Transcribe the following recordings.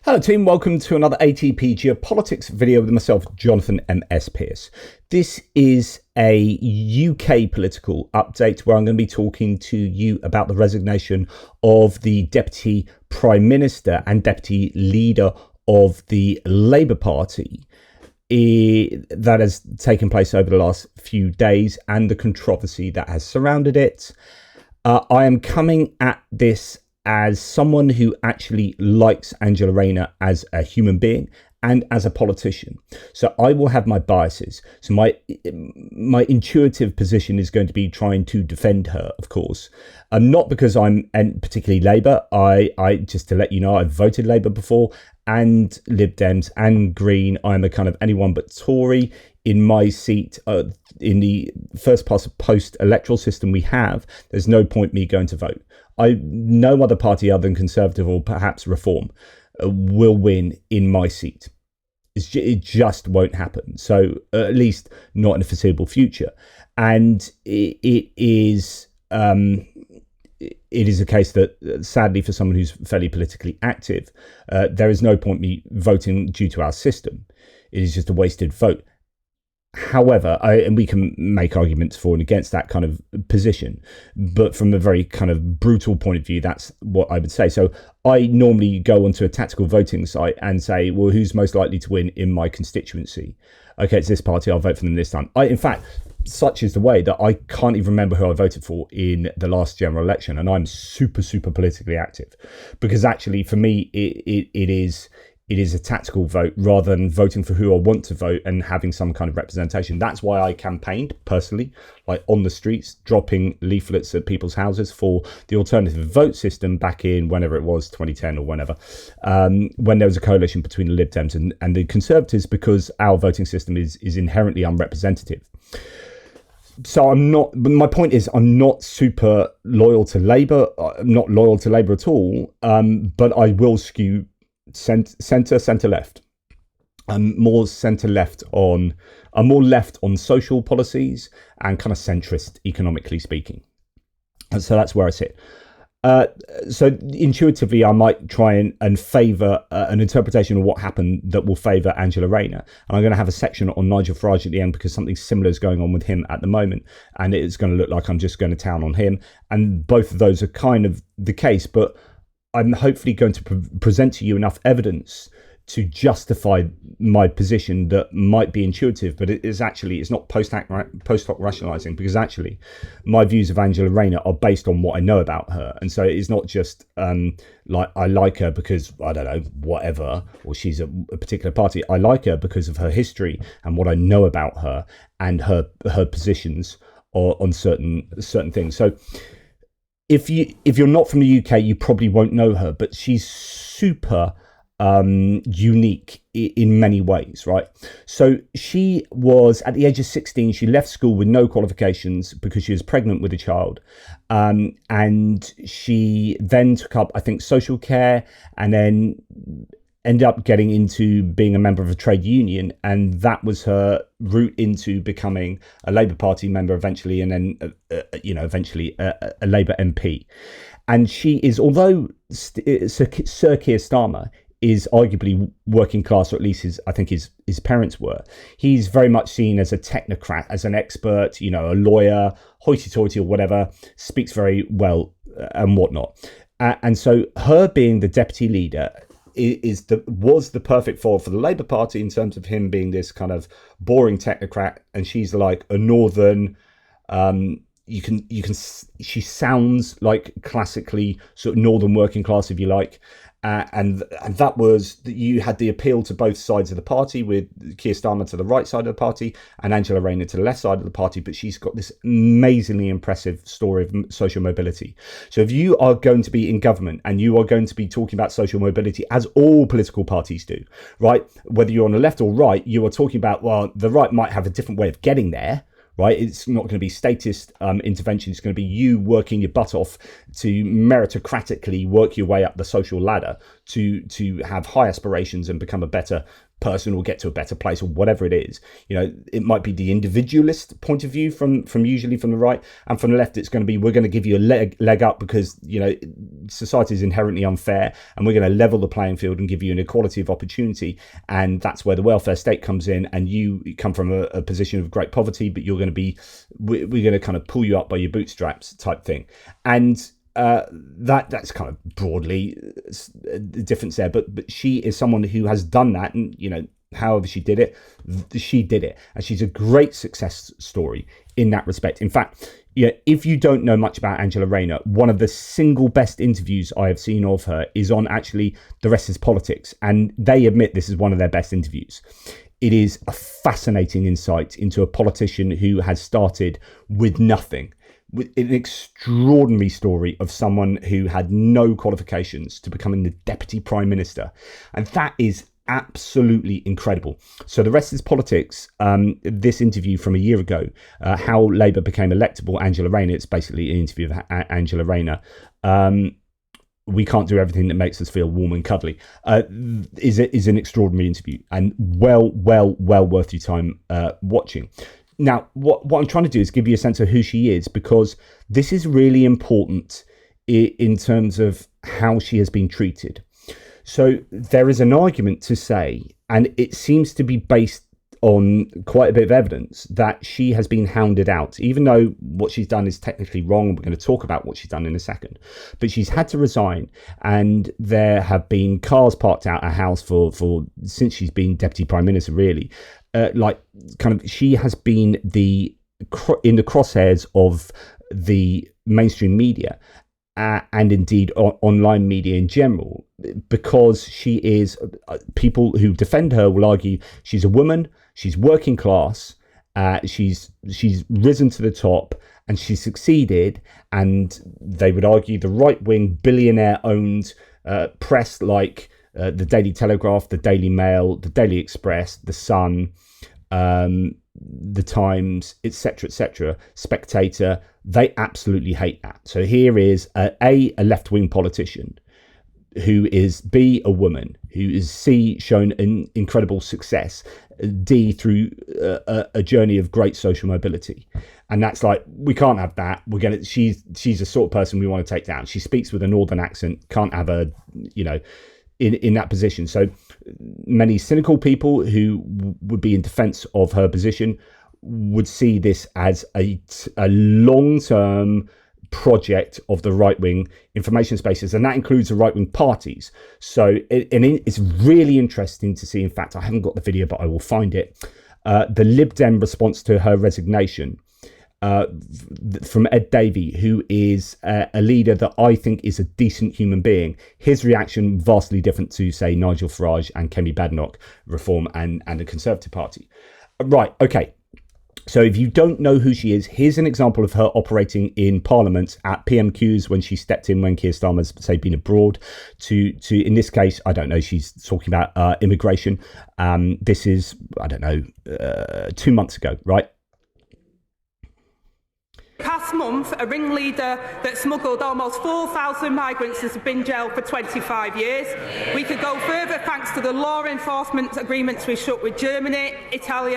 Hello team, welcome to another ATP Geopolitics video with myself, Jonathan M.S. Pearce. This is a UK political update where I'm going to be talking to you about the resignation of the Deputy Prime Minister and Deputy Leader of the Labour Party that has taken place over the last few days and the controversy that has surrounded it. I am coming at this as someone who actually likes Angela Rayner as a human being and as a politician. So I will have my biases. So my intuitive position is going to be trying to defend her, of course. Not because I'm particularly Labour. I just to let you know, I've voted Labour before, and Lib Dems and Green. I'm a kind of anyone but Tory. In my seat, in the first post-electoral system we have, there's no point me going to vote. No other party other than Conservative or perhaps Reform will win in my seat. It just won't happen. So at least not in the foreseeable future. And it is a case that, sadly, for someone who's fairly politically active, there is no point me voting due to our system. It is just a wasted vote. However, and we can make arguments for and against that kind of position, but from a very kind of brutal point of view, that's what I would say. So I normally go onto a tactical voting site and say, well, who's most likely to win in my constituency? Okay, it's this party, I'll vote for them this time. In fact, such is the way that I can't even remember who I voted for in the last general election, and I'm super politically active, because actually for me it is a tactical vote rather than voting for who I want to vote and having some kind of representation. That's why I campaigned personally, like on the streets, dropping leaflets at people's houses for the alternative vote system back in whenever it was, 2010 or whenever, when there was a coalition between the Lib Dems and the Conservatives, because our voting system is inherently unrepresentative. So my point is, I'm not super loyal to Labour. I'm not loyal to Labour at all, but I will skew centre left. I'm more left on social policies and kind of centrist, economically speaking. And so that's where I sit. So intuitively, I might try and favour an interpretation of what happened that will favour Angela Rayner. And I'm going to have a section on Nigel Farage at the end, because something similar is going on with him at the moment. And it's going to look like I'm just going to town on him. And both of those are kind of the case. But I'm hopefully going to present to you enough evidence to justify my position that might be intuitive, but it's not post hoc rationalizing, because actually my views of Angela Rayner are based on what I know about her. And so it's not just like I like her because, I don't know, whatever, or she's a particular party. I like her because of her history and what I know about her and her positions on certain things. So if you're not from the UK, you probably won't know her, but she's super unique in many ways, right? So she was, at the age of 16, she left school with no qualifications because she was pregnant with a child. And she then took up, I think, social care, and then ended up getting into being a member of a trade union, and that was her route into becoming a Labour Party member eventually, and then eventually a Labour MP. And she is, although Sir Keir Starmer is arguably working class, or at least his parents were, he's very much seen as a technocrat, as an expert, a lawyer, hoity-toity or whatever, speaks very well and whatnot. And so her being the deputy leader was the perfect foil for the Labour Party, in terms of him being this kind of boring technocrat, and she's like a northern. She sounds like classically sort of northern working class, if you like. And that was that you had the appeal to both sides of the party, with Keir Starmer to the right side of the party and Angela Rayner to the left side of the party. But she's got this amazingly impressive story of social mobility. So if you are going to be in government and you are going to be talking about social mobility, as all political parties do, right? Whether you're on the left or right, you are talking about, well, the right might have a different way of getting there. Right, it's not going to be statist intervention. It's going to be you working your butt off to meritocratically work your way up the social ladder to have high aspirations and become a better person or get to a better place or whatever it is. It might be the individualist point of view from usually from the right, and from the left it's going to be, we're going to give you a leg up because society is inherently unfair and we're going to level the playing field and give you an equality of opportunity, and that's where the welfare state comes in, and you come from a position of great poverty, but we're going to kind of pull you up by your bootstraps type thing. And that's kind of broadly the difference there, but she is someone who has done that, and however she did it, and she's a great success story in that respect. In fact, if you don't know much about Angela Rayner, one of the single best interviews I have seen of her is on actually The Rest is Politics, and they admit this is one of their best interviews. It is a fascinating insight into a politician who has started with nothing, with an extraordinary story of someone who had no qualifications to becoming the deputy prime minister. And that is absolutely incredible. So The Rest is Politics, this interview from a year ago, how Labour became electable, Angela Rayner, it's basically an interview of Angela Rayner. We can't do everything that makes us feel warm and cuddly, is an extraordinary interview, and well worth your time watching. Now, what I'm trying to do is give you a sense of who she is, because this is really important in terms of how she has been treated. So there is an argument to say, and it seems to be based on quite a bit of evidence, that she has been hounded out, even though what she's done is technically wrong. We're going to talk about what she's done in a second, but she's had to resign, and there have been cars parked out her house for since she's been deputy prime minister, really. She has been in the crosshairs of the mainstream media, and indeed online media in general, because she is, people who defend her will argue, she's a woman, she's working class, she's risen to the top, and she's succeeded, and they would argue the right-wing billionaire-owned press like the Daily Telegraph, the Daily Mail, the Daily Express, the Sun, the Times, etc., Spectator, they absolutely hate that. So here is a left-wing politician who is B, a woman, who is C, shown an incredible success, D, through a journey of great social mobility. And that's like, we can't have that. She's the sort of person we want to take down. She speaks with a northern accent, can't have her, in that position. So many cynical people who would be in defense of her position would see this as a long-term project of the right-wing information spaces, and that includes the right-wing parties. So it's really interesting to see. In fact, I haven't got the video, but I will find it. The Lib Dem response to her resignation from Ed Davey, who is a leader that I think is a decent human being. His reaction vastly different to, say, Nigel Farage and Kemi Badenoch, Reform and the Conservative Party. Right, okay. So if you don't know who she is, here's an example of her operating in Parliament at PMQs when she stepped in when Keir Starmer's, say, been abroad. To in this case, I don't know, she's talking about immigration. This is, 2 months ago, right? Past month, a ringleader that smuggled almost 4,000 migrants has been jailed for 25 years. We could go further thanks to the law enforcement agreements we struck with Germany, Italy,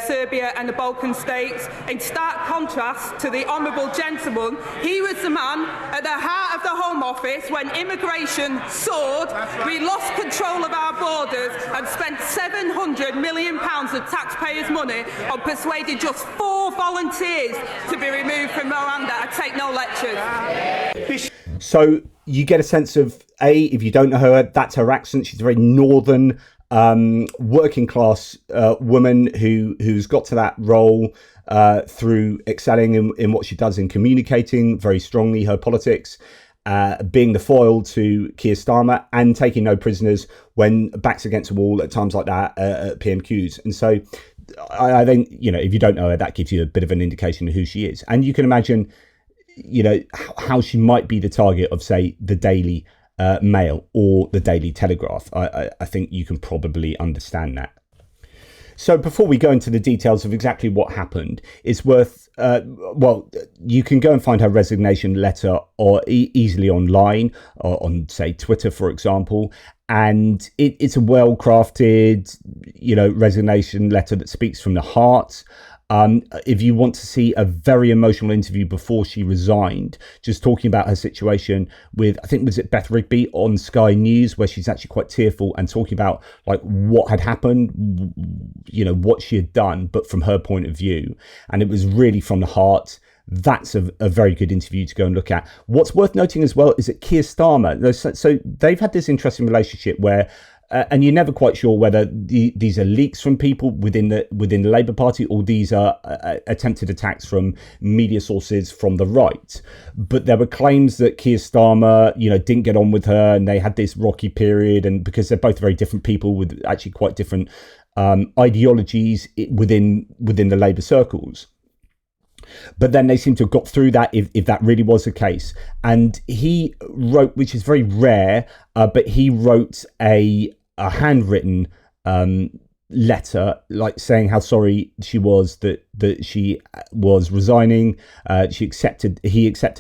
Serbia and the Balkan states. In stark contrast to the honourable gentleman, he was the man at the heart of the Home Office when immigration soared. We lost control of our borders and spent £700 million of taxpayers' money on persuading just 4 volunteers to be removed from Rwanda. I take no lectures. So you get a sense of, if you don't know her, that's her accent. She's a very northern, working class woman who's got to that role through excelling in what she does in communicating very strongly her politics, being the foil to Keir Starmer and taking no prisoners when backs against the wall at times like that at PMQs. And so I think, if you don't know her, that gives you a bit of an indication of who she is. And you can imagine, how she might be the target of, say, the Daily Mail or the Daily Telegraph. I think you can probably understand that. So before we go into the details of exactly what happened, it's worth, you can go and find her resignation letter or easily online or on, say, Twitter, for example. And it's a well-crafted, resignation letter that speaks from the heart. If you want to see a very emotional interview before she resigned, just talking about her situation with, I think, was it Beth Rigby on Sky News, where she's actually quite tearful and talking about like what had happened, what she had done, but from her point of view. And it was really from the heart. That's a very good interview to go and look at. What's worth noting as well is that Keir Starmer, so they've had this interesting relationship where, and you're never quite sure whether these are leaks from people within the Labour Party or these are attempted attacks from media sources from the right. But there were claims that Keir Starmer, didn't get on with her, and they had this rocky period, and because they're both very different people with actually quite different ideologies within the Labour circles. But then they seem to have got through that, if that really was the case. And he wrote, which is very rare, but he wrote a handwritten letter, like saying how sorry she was that she was resigning. He accepted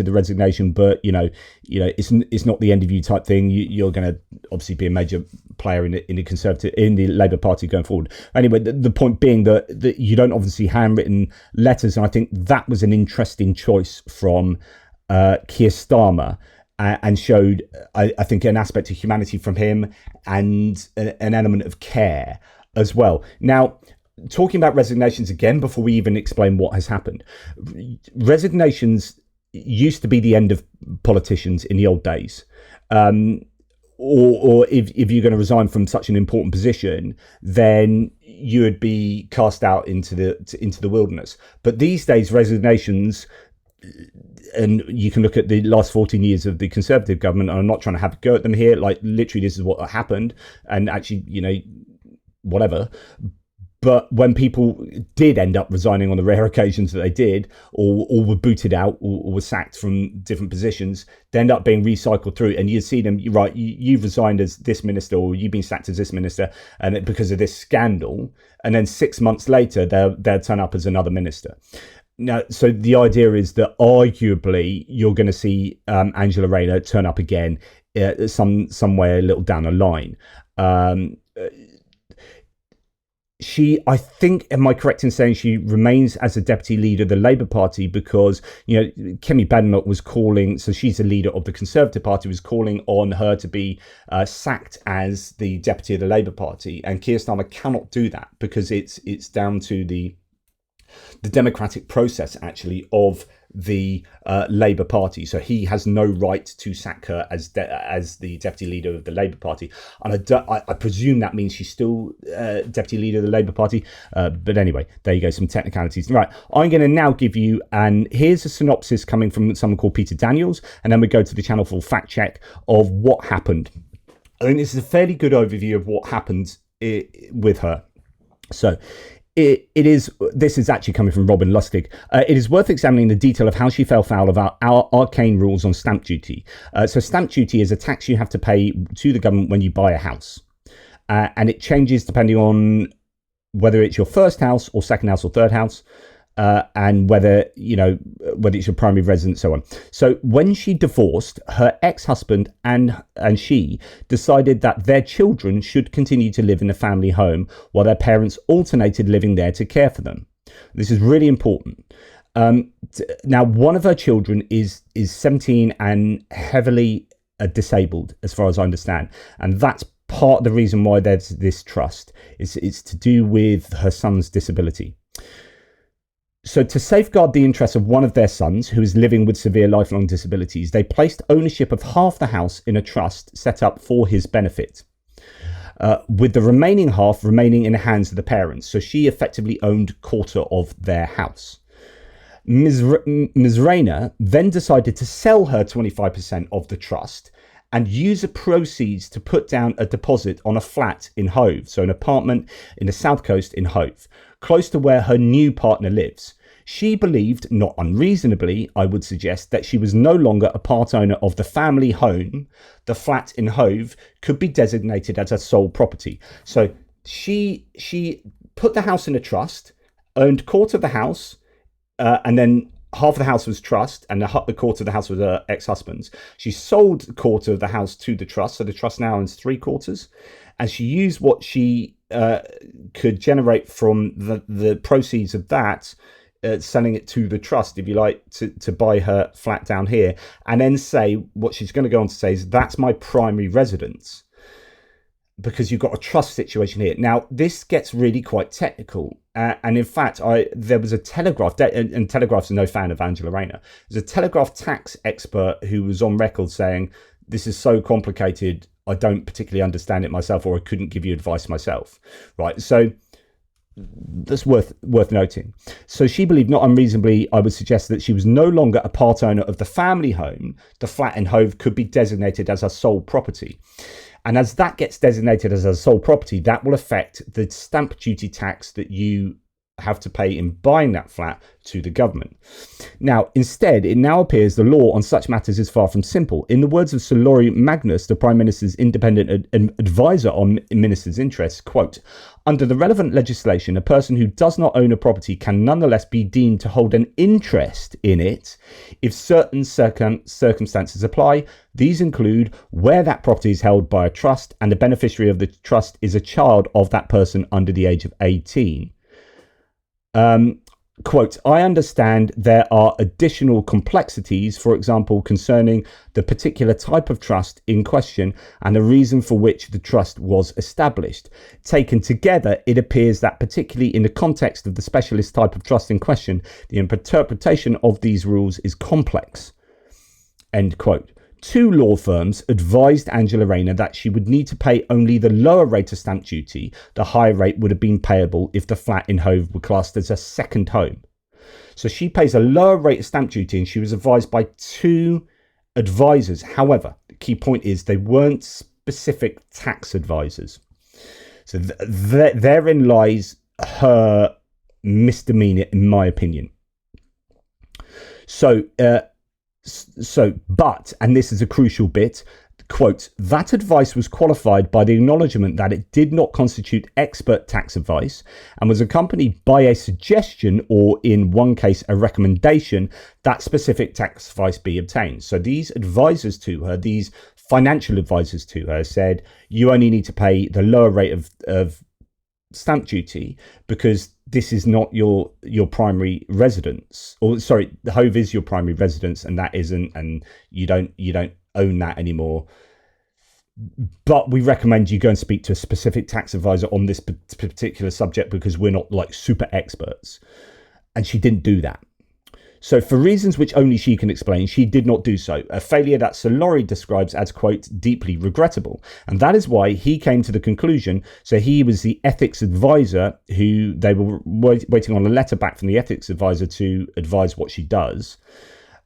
the resignation, but it's not the end of you type thing. You're going to obviously be a major player in the Labour Party going forward. Anyway, the point being that you don't obviously handwritten letters, and I think that was an interesting choice from Keir Starmer. And showed, I think, an aspect of humanity from him and an element of care as well. Now, talking about resignations again, before we even explain what has happened, resignations used to be the end of politicians in the old days. Or if you're going to resign from such an important position, then you would be cast out into the wilderness. But these days, resignations, and you can look at the last 14 years of the Conservative government, and I'm not trying to have a go at them here, like literally this is what happened, and actually, whatever. But when people did end up resigning on the rare occasions that they did, or were booted out or were sacked from different positions, they end up being recycled through, and you see them, right, you've resigned as this minister, or you've been sacked as this minister, and because of this scandal, and then 6 months later, they'll turn up as another minister. Now, so the idea is that arguably you're going to see Angela Rayner turn up again somewhere a little down the line. I think, am I correct in saying she remains as a deputy leader of the Labour Party because, Kemi Badenoch was calling, so she's the leader of the Conservative Party, was calling on her to be sacked as the deputy of the Labour Party. And Keir Starmer cannot do that because it's down to the democratic process, actually, of the Labour Party. So he has no right to sack her as the deputy leader of the Labour Party. And I presume that means she's still deputy leader of the Labour Party. But anyway, there you go, some technicalities. Right, I'm going to now give you, and here's a synopsis coming from someone called Peter Daniels, and then we go to the Channel 4 fact check of what happened. I think this is a fairly good overview of what happened with her. So, this is actually coming from Robin Lustig. It is worth examining the detail of how she fell foul of our arcane rules on stamp duty. So stamp duty is a tax you have to pay to the government when you buy a house. And it changes depending on whether it's your first house or second house or third house. And whether it's your primary residence, so on. So when she divorced, her ex-husband and she decided that their children should continue to live in the family home while their parents alternated living there to care for them. This is really important. Now, one of her children is 17 and heavily disabled, as far as I understand, and that's part of the reason why there's this trust. It's to do with her son's disability. So to safeguard the interests of one of their sons, who is living with severe lifelong disabilities, they placed ownership of half the house in a trust set up for his benefit, with the remaining half remaining in the hands of the parents. So she effectively owned a quarter of their house. Ms. Rayner then decided to sell her 25% of the trust and use the proceeds to put down a deposit on a flat in Hove, so an apartment in the south coast in Hove, close to where her new partner lives. She believed, not unreasonably, I would suggest, that she was no longer a part owner of the family home. The flat in Hove could be designated as her sole property. So she put the house in a trust, owned quarter of the house, and then half of the house was trust, and the quarter of the house was her ex-husband's. She sold a quarter of the house to the trust, so the trust now owns 3/4, and she used what she could generate from the proceeds of that, selling it to the trust, if you like, to buy her flat down here, and then say what she's going to go on to say is, that's my primary residence, because you've got a trust situation here. Now, this gets really quite technical. And in fact, there was a Telegraph, and Telegraph's no fan of Angela Rayner. There's a Telegraph tax expert who was on record saying, this is so complicated, I don't particularly understand it myself, or I couldn't give you advice myself. Right. So that's worth noting. So she believed, not unreasonably, I would suggest, that she was no longer a part owner of the family home. The flat in Hove could be designated as her sole property. And as that gets designated as a sole property, that will affect the stamp duty tax that you have to pay in buying that flat to the government. Now, instead, it now appears the law on such matters is far from simple. In the words of Sir Laurie Magnus, the Prime Minister's independent advisor on ministers' interests, quote, under the relevant legislation, a person who does not own a property can nonetheless be deemed to hold an interest in it if certain circumstances apply. These include where that property is held by a trust and the beneficiary of the trust is a child of that person under the age of 18. Quote, I understand there are additional complexities, for example, concerning the particular type of trust in question and the reason for which the trust was established. Taken together, it appears that particularly in the context of the specialist type of trust in question, the interpretation of these rules is complex. End quote. Two law firms advised Angela Rayner that she would need to pay only the lower rate of stamp duty. The higher rate would have been payable if the flat in Hove were classed as a second home. So she pays a lower rate of stamp duty, and she was advised by two advisors. However, the key point is they weren't specific tax advisors. So therein lies her misdemeanor, in my opinion. But, and this is a crucial bit, quote, that advice was qualified by the acknowledgement that it did not constitute expert tax advice and was accompanied by a suggestion, or in one case, a recommendation, that specific tax advice be obtained. So these advisors to her, these financial advisors to her, said, you only need to pay the lower rate of stamp duty because this is not your primary residence, or sorry, the Hove is your primary residence, and that isn't, and you don't own that anymore. But we recommend you go and speak to a specific tax advisor on this particular subject because we're not like super experts. And she didn't do that. So for reasons which only she can explain, she did not do so. A failure that Sir Laurie describes as, quote, deeply regrettable. And that is why he came to the conclusion. So he was the ethics advisor who they were waiting on a letter back from the ethics advisor to advise what she does.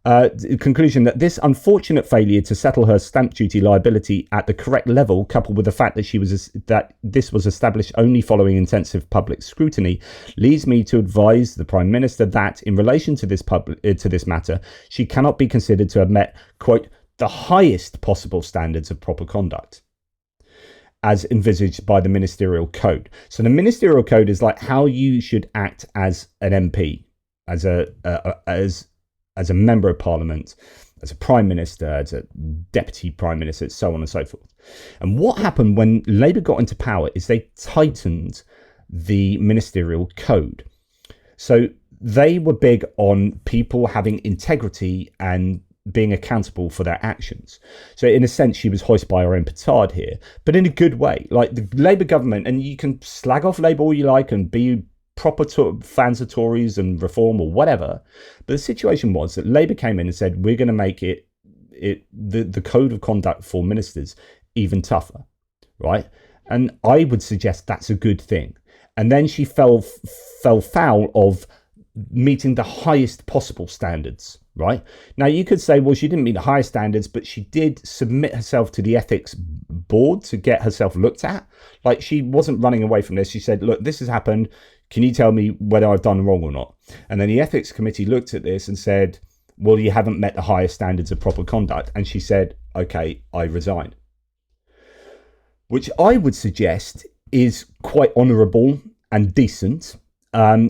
The conclusion that this unfortunate failure to settle her stamp duty liability at the correct level, coupled with the fact that this was established only following intensive public scrutiny, leads me to advise the Prime Minister that, in relation to this matter, she cannot be considered to have met, quote, the highest possible standards of proper conduct, as envisaged by the Ministerial Code. So the Ministerial Code is like how you should act as an MP, as a member of Parliament, as a Prime Minister, as a Deputy Prime Minister, so on and so forth. And what happened when Labour got into power is they tightened the Ministerial Code. So they were big on people having integrity and being accountable for their actions. So in a sense, she was hoisted by her own petard here, but in a good way. Like the Labour government, and you can slag off Labour all you like and be proper fans of Tories and reform or whatever, but the situation was that Labour came in and said, we're going to make the code of conduct for ministers even tougher, right? And I would suggest that's a good thing. And then she fell foul of meeting the highest possible standards, right? Now you could say, well, she didn't meet the highest standards, but she did submit herself to the ethics board to get herself looked at. Like, she wasn't running away from this. She said, look, this has happened. Can you tell me whether I've done wrong or not? And then the ethics committee looked at this and said, well, you haven't met the highest standards of proper conduct. And she said, okay, I resign. Which I would suggest is quite honourable and decent,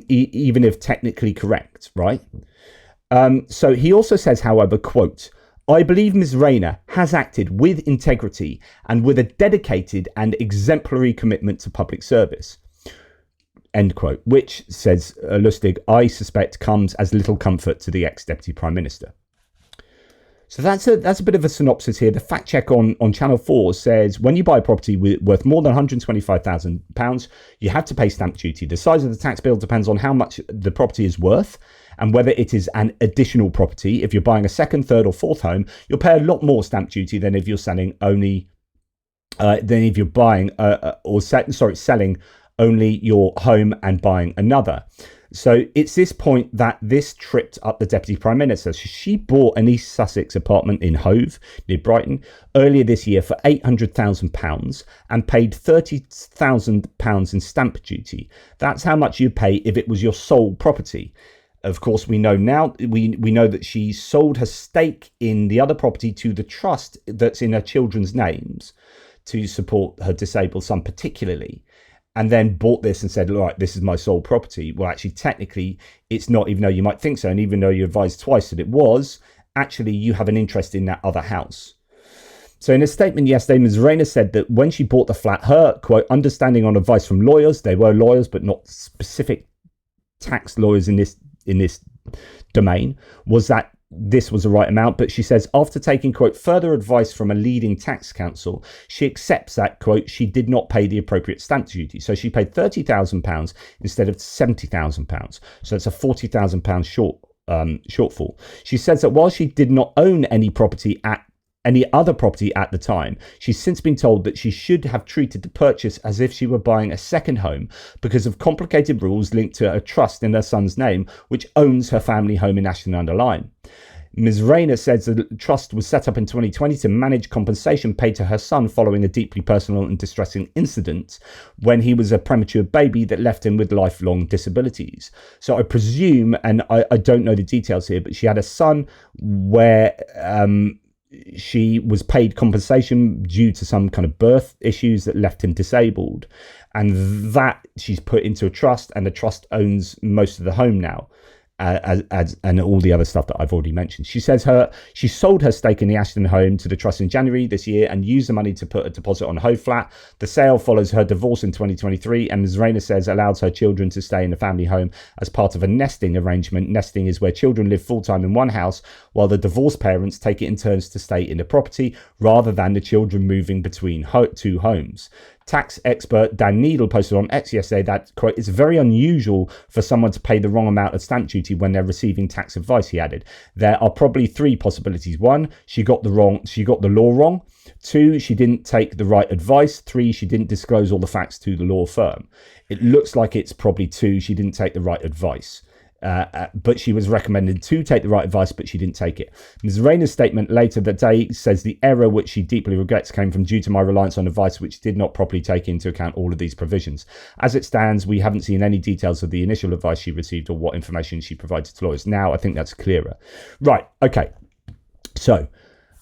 even if technically correct, right? So he also says, however, quote, I believe Ms. Rayner has acted with integrity and with a dedicated and exemplary commitment to public service. End quote, which, says Lustig, I suspect comes as little comfort to the ex-Deputy Prime Minister. So that's a bit of a synopsis here. The fact check on Channel 4 says when you buy a property worth more than £125,000, you have to pay stamp duty. The size of the tax bill depends on how much the property is worth and whether it is an additional property. If you're buying a second, third or fourth home, you'll pay a lot more stamp duty than if you're selling only, selling only your home and buying another. So it's this point that this tripped up the Deputy Prime Minister. So she bought an East Sussex apartment in Hove, near Brighton, earlier this year for £800,000 and paid £30,000 in stamp duty. That's how much you pay if it was your sole property. Of course, we know now, we know that she sold her stake in the other property to the trust that's in her children's names to support her disabled son particularly, and then bought this and said, all right, this is my sole property. Well, actually, technically, it's not, even though you might think so. And even though you advised twice that it was, actually, you have an interest in that other house. So in a statement yesterday, Ms. Rayner said that when she bought the flat, her, quote, understanding on advice from lawyers, they were lawyers, but not specific tax lawyers in this domain, was that this was the right amount. But she says after taking, quote, further advice from a leading tax counsel, she accepts that, quote, she did not pay the appropriate stamp duty. So she paid £30,000 instead of £70,000. So it's a £40,000 shortfall. She says that while she did not own any other property at the time, she's since been told that she should have treated the purchase as if she were buying a second home because of complicated rules linked to a trust in her son's name, which owns her family home in Ashton-under-Lyne. Ms. Rayner says the trust was set up in 2020 to manage compensation paid to her son following a deeply personal and distressing incident when he was a premature baby that left him with lifelong disabilities. So I presume, and I don't know the details here, but she had a son where she was paid compensation due to some kind of birth issues that left him disabled, and that she's put into a trust, and the trust owns most of the home now, and all the other stuff that I've already mentioned. She says she sold her stake in the Ashton home to the trust in January this year and used the money to put a deposit on a Hove flat. The sale follows her divorce in 2023, and Ms. Rayner says allows her children to stay in the family home as part of a nesting arrangement. Nesting is where children live full-time in one house while the divorced parents take it in turns to stay in the property rather than the children moving between two homes. Tax expert Dan Needle posted on X yesterday that, quote, it's very unusual for someone to pay the wrong amount of stamp duty when they're receiving tax advice, he added. There are probably three possibilities. One, she got the law wrong. Two, she didn't take the right advice. Three, she didn't disclose all the facts to the law firm. It looks like it's probably two, she didn't take the right advice. But she was recommended to take the right advice, but she didn't take it. Ms. Rayner's statement later that day says the error, which she deeply regrets, came from due to my reliance on advice which did not properly take into account all of these provisions. As it stands, we haven't seen any details of the initial advice she received or what information she provided to lawyers. Now I think that's clearer. Right, okay. So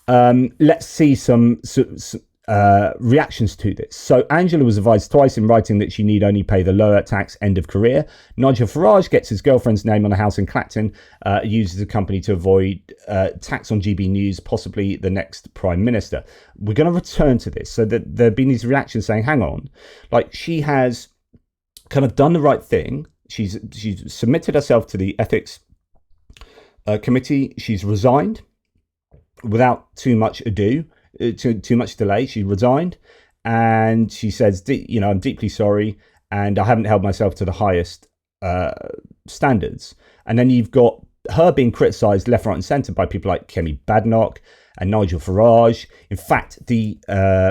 let's see some reactions to this. So Angela was advised twice in writing that she need only pay the lower tax end of career. Nigel Farage gets his girlfriend's name on a house in Clacton, uses the company to avoid tax on GB News, possibly the next Prime Minister. We're going to return to this. So that there have been these reactions saying, hang on, like she has kind of done the right thing. She's submitted herself to the ethics committee. She's resigned without too much ado. Too much delay. She resigned, and she says, I'm deeply sorry, and I haven't held myself to the highest standards. And then you've got her being criticised left, right, and centre by people like Kemi Badenoch and Nigel Farage. In fact, the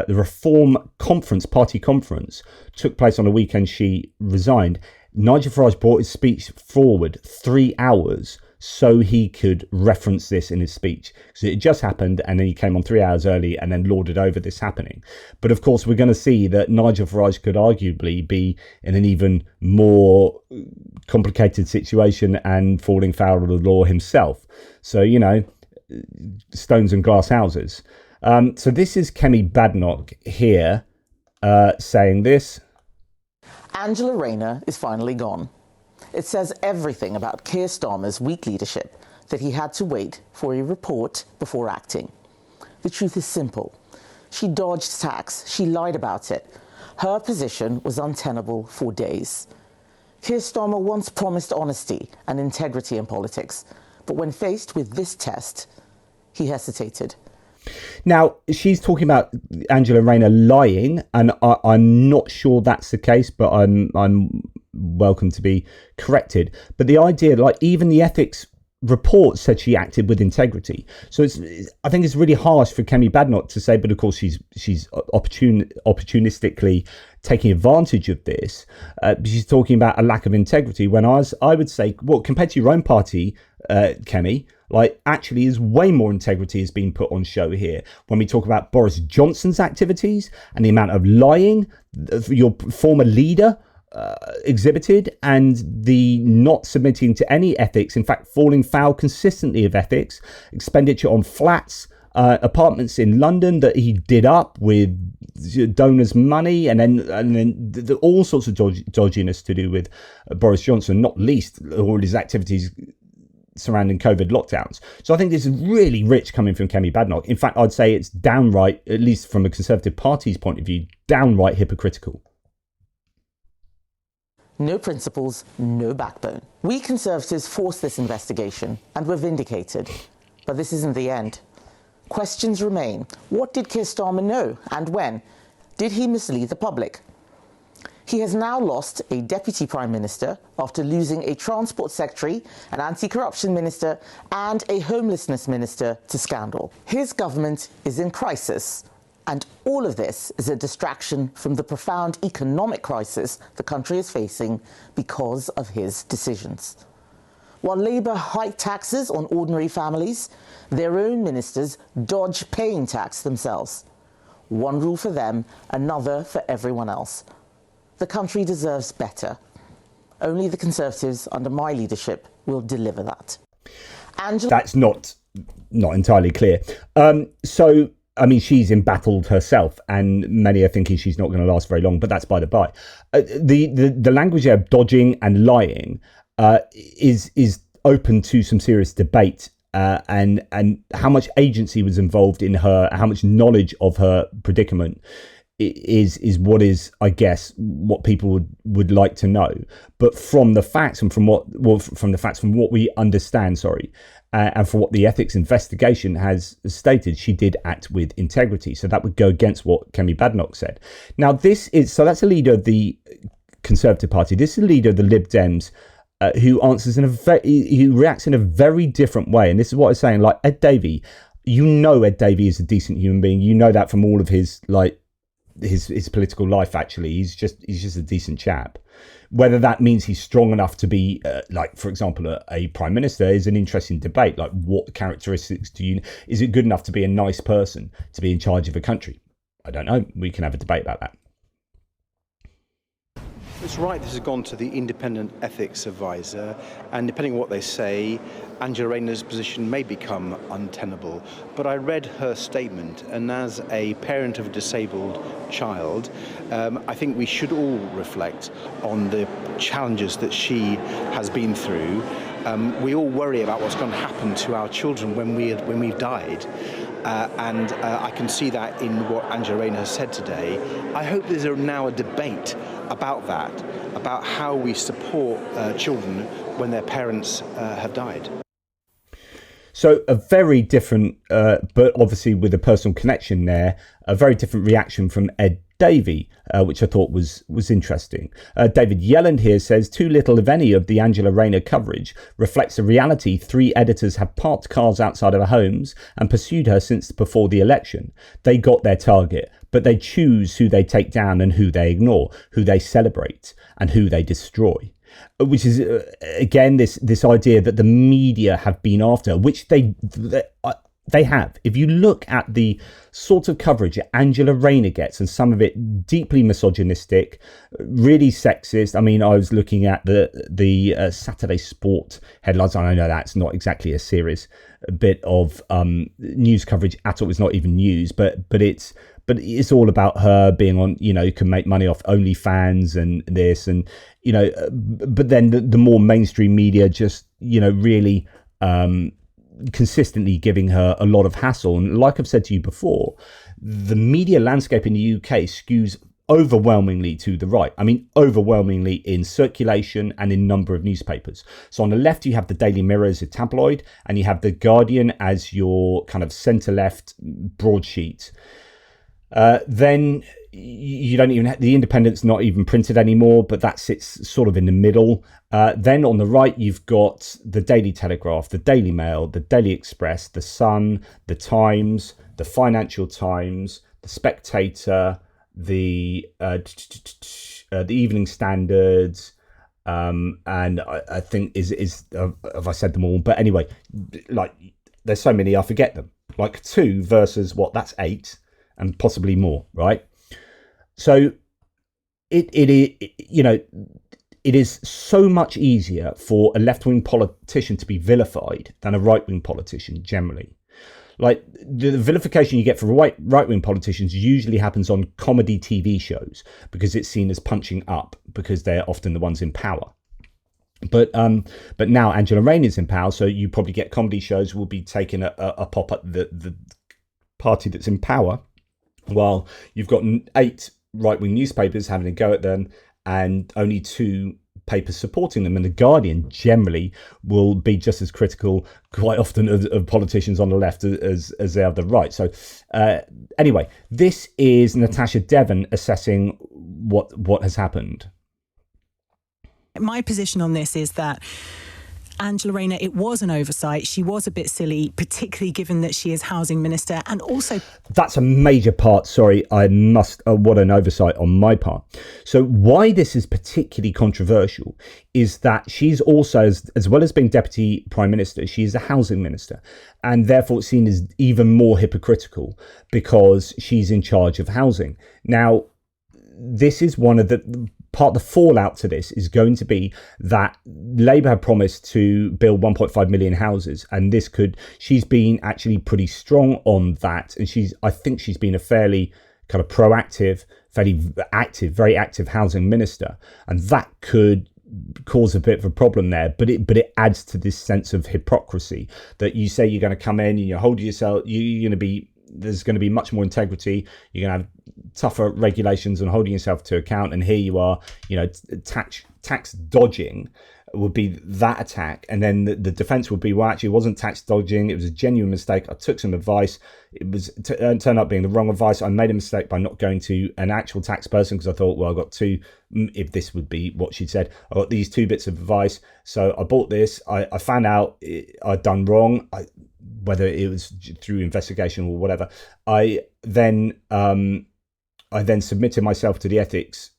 Reform party conference took place on the weekend she resigned. Nigel Farage brought his speech forward 3 hours so he could reference this in his speech. So it just happened, and then he came on 3 hours early and then lauded over this happening. But of course, we're going to see that Nigel Farage could arguably be in an even more complicated situation and falling foul of the law himself. So, stones and glass houses. So this is Kemi Badenoch here saying this. Angela Rayner is finally gone. It says everything about Keir Starmer's weak leadership that he had to wait for a report before acting. The truth is simple. She dodged tax. She lied about it. Her position was untenable for days. Keir Starmer once promised honesty and integrity in politics, but when faced with this test, he hesitated. Now, she's talking about Angela Rayner lying, and I'm not sure that's the case, but I'm welcome to be corrected. But the idea, like, even the ethics report said she acted with integrity. So I think it's really harsh for Kemi Badenoch to say, but of course she's opportunistically taking advantage of this. She's talking about a lack of integrity, when I would say, well, compared to your own party, Kemi, like, actually is way more integrity is being put on show here when we talk about Boris Johnson's activities and the amount of lying your former leader exhibited, and the not submitting to any ethics, in fact falling foul consistently of ethics, expenditure on flats, apartments in London that he did up with donors' money, and then all sorts of dodginess to do with Boris Johnson, not least all his activities surrounding COVID lockdowns. So I think this is really rich coming from Kemi Badenoch. In fact, I'd say it's downright, at least from a Conservative Party's point of view, downright hypocritical. No principles, no backbone. We Conservatives forced this investigation and were vindicated. But this isn't the end. Questions remain. What did Keir Starmer know, and when? Did he mislead the public? He has now lost a Deputy Prime Minister after losing a Transport Secretary, an Anti-Corruption Minister and a Homelessness Minister to scandal. His government is in crisis. And all of this is a distraction from the profound economic crisis the country is facing because of his decisions. While Labour hike taxes on ordinary families, their own ministers dodge paying tax themselves. One rule for them, another for everyone else. The country deserves better. Only the Conservatives under my leadership will deliver that. That's not entirely clear. I mean, she's embattled herself, and many are thinking she's not going to last very long, but that's by the by. The language of dodging and lying is open to some serious debate, and how much agency was involved in her, how much knowledge of her predicament is what is, I guess, what people would like to know. But from the facts and from what we understand, and for what the ethics investigation has stated, she did act with integrity. So that would go against what Kemi Badenoch said. Now, that's a leader of the Conservative Party. This is a leader of the Lib Dems, who answers who reacts in a very different way. And this is what I'm saying. Like Ed Davey, Ed Davey is a decent human being. You know that from all of his his political life. Actually, he's just a decent chap. Whether that means he's strong enough to be, for example, a prime minister is an interesting debate. Like, what characteristics is it good enough to be a nice person to be in charge of a country? I don't know. We can have a debate about that. It's right, this has gone to the independent ethics advisor, and depending on what they say, Angela Rayner's position may become untenable. But I read her statement, and as a parent of a disabled child, I think we should all reflect on the challenges that she has been through. We all worry about what's going to happen to our children when we've died. And I can see that in what Angela Rayner has said today. I hope there's now a debate about that, about how we support children when their parents have died. So a very different, but obviously with a personal connection there, a very different reaction from Ed Davey, which I thought was interesting. David Yelland here says, too little, if any, of the Angela Rayner coverage reflects the reality 3 editors have parked cars outside of her homes and pursued her since before the election. They got their target, but they choose who they take down and who they ignore, who they celebrate and who they destroy. Which is, again, this idea that the media have been after, which they have. If you look at the sort of coverage that Angela Rayner gets, and some of it deeply misogynistic, really sexist. I mean, I was looking at the Saturday Sport headlines, and I know that's not exactly a serious bit of news coverage at all. It's not even news, but it's but it's all about her being on, can make money off OnlyFans and this, and but then the more mainstream media just really consistently giving her a lot of hassle. And like I've said to you before, the media landscape in the UK skews overwhelmingly to the right. I mean, overwhelmingly in circulation and in number of newspapers. So on the left, you have the Daily Mirror as a tabloid, and you have the Guardian as your kind of centre-left broadsheet. Then you don't even have the Independent's not even printed anymore, but that sits sort of in the middle. Then on the right, you've got the Daily Telegraph, the Daily Mail, the Daily Express, the Sun, the Times, the Financial Times, the Spectator, the Evening Standards, and I think have I said them all? But anyway, like there's so many I forget them. Like 2 versus that's 8 and possibly more, right? So it is so much easier for a left-wing politician to be vilified than a right-wing politician generally. Like the vilification you get for right-wing politicians usually happens on comedy TV shows because it's seen as punching up because they're often the ones in power. But now Angela Rayner is in power, so you probably get comedy shows will be taking a pop at the party that's in power, while you've got 8 right-wing newspapers having a go at them and only 2 papers supporting them, and the Guardian generally will be just as critical quite often of politicians on the left as they are the right. So anyway, this is Natasha Devon assessing what has happened. My position on this is that Angela Rayner, it was an oversight. She was a bit silly, particularly given that she is housing minister, and also that's a major part. Sorry, I must. What an oversight on my part. So why this is particularly controversial is that she's also, as well as being deputy prime minister, she is a housing minister, and therefore it's seen as even more hypocritical because she's in charge of housing. Now, this is one of the fallout to this is going to be that Labour had promised to build 1.5 million houses, and she's been actually pretty strong on that, and I think she's been a fairly kind of proactive, very active housing minister, and that could cause a bit of a problem there, but it adds to this sense of hypocrisy that you say you're going to come in and you're holding yourself, there's going to be much more integrity, you're going to have tougher regulations and holding yourself to account, and here you are, tax dodging would be that attack, and then the defense would be, well, actually it wasn't tax dodging, it was a genuine mistake, I took some advice, it was turned up being the wrong advice, I made a mistake by not going to an actual tax person because I thought, well, I got 2, if this would be what she said, I got these 2 bits of advice, so I bought this, I found out I'd done wrong, whether it was through investigation or whatever, I then submitted myself to the ethics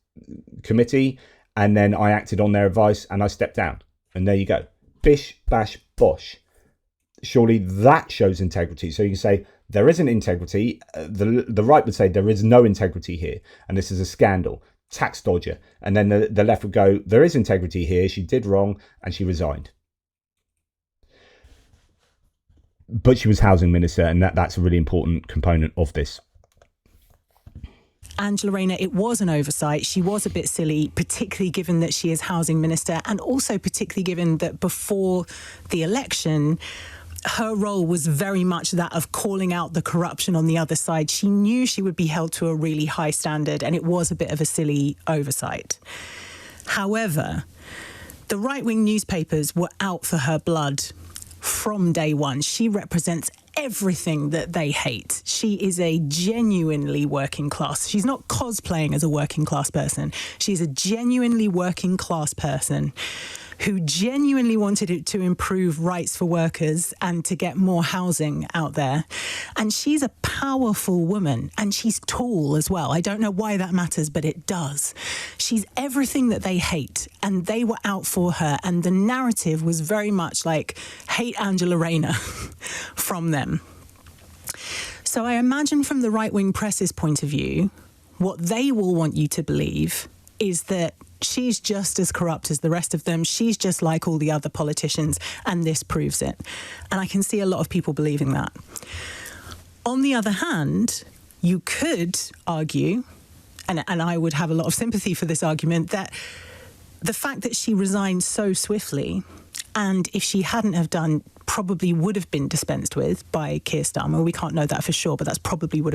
committee, and then I acted on their advice and I stepped down. And there you go. Bish, bash, bosh. Surely that shows integrity. So you can say there isn't integrity. The right would say there is no integrity here, and this is a scandal, tax dodger. And then the left would go, there is integrity here. She did wrong and she resigned. But she was housing minister, and that's a really important component of this. Angela Rayner, it was an oversight. She was a bit silly, particularly given that she is housing minister, and also particularly given that before the election, her role was very much that of calling out the corruption on the other side. She knew she would be held to a really high standard, and it was a bit of a silly oversight. However, the right-wing newspapers were out for her blood from day one. She represents everything that they hate. She is a genuinely working class. She's not cosplaying as a working class person. She's a genuinely working class person who genuinely wanted it to improve rights for workers and to get more housing out there. And she's a powerful woman, and she's tall as well. I don't know why that matters, but it does. She's everything that they hate, and they were out for her. And the narrative was very much like, hate Angela Rayner from them. So I imagine from the right-wing press's point of view, what they will want you to believe is that she's just as corrupt as the rest of them. She's just like all the other politicians, and this proves it. And I can see a lot of people believing that. On the other hand, you could argue, and I would have a lot of sympathy for this argument, that the fact that she resigned so swiftly, and if she hadn't have done, probably would have been dispensed with by Keir Starmer. We can't know that for sure, but that's probably what would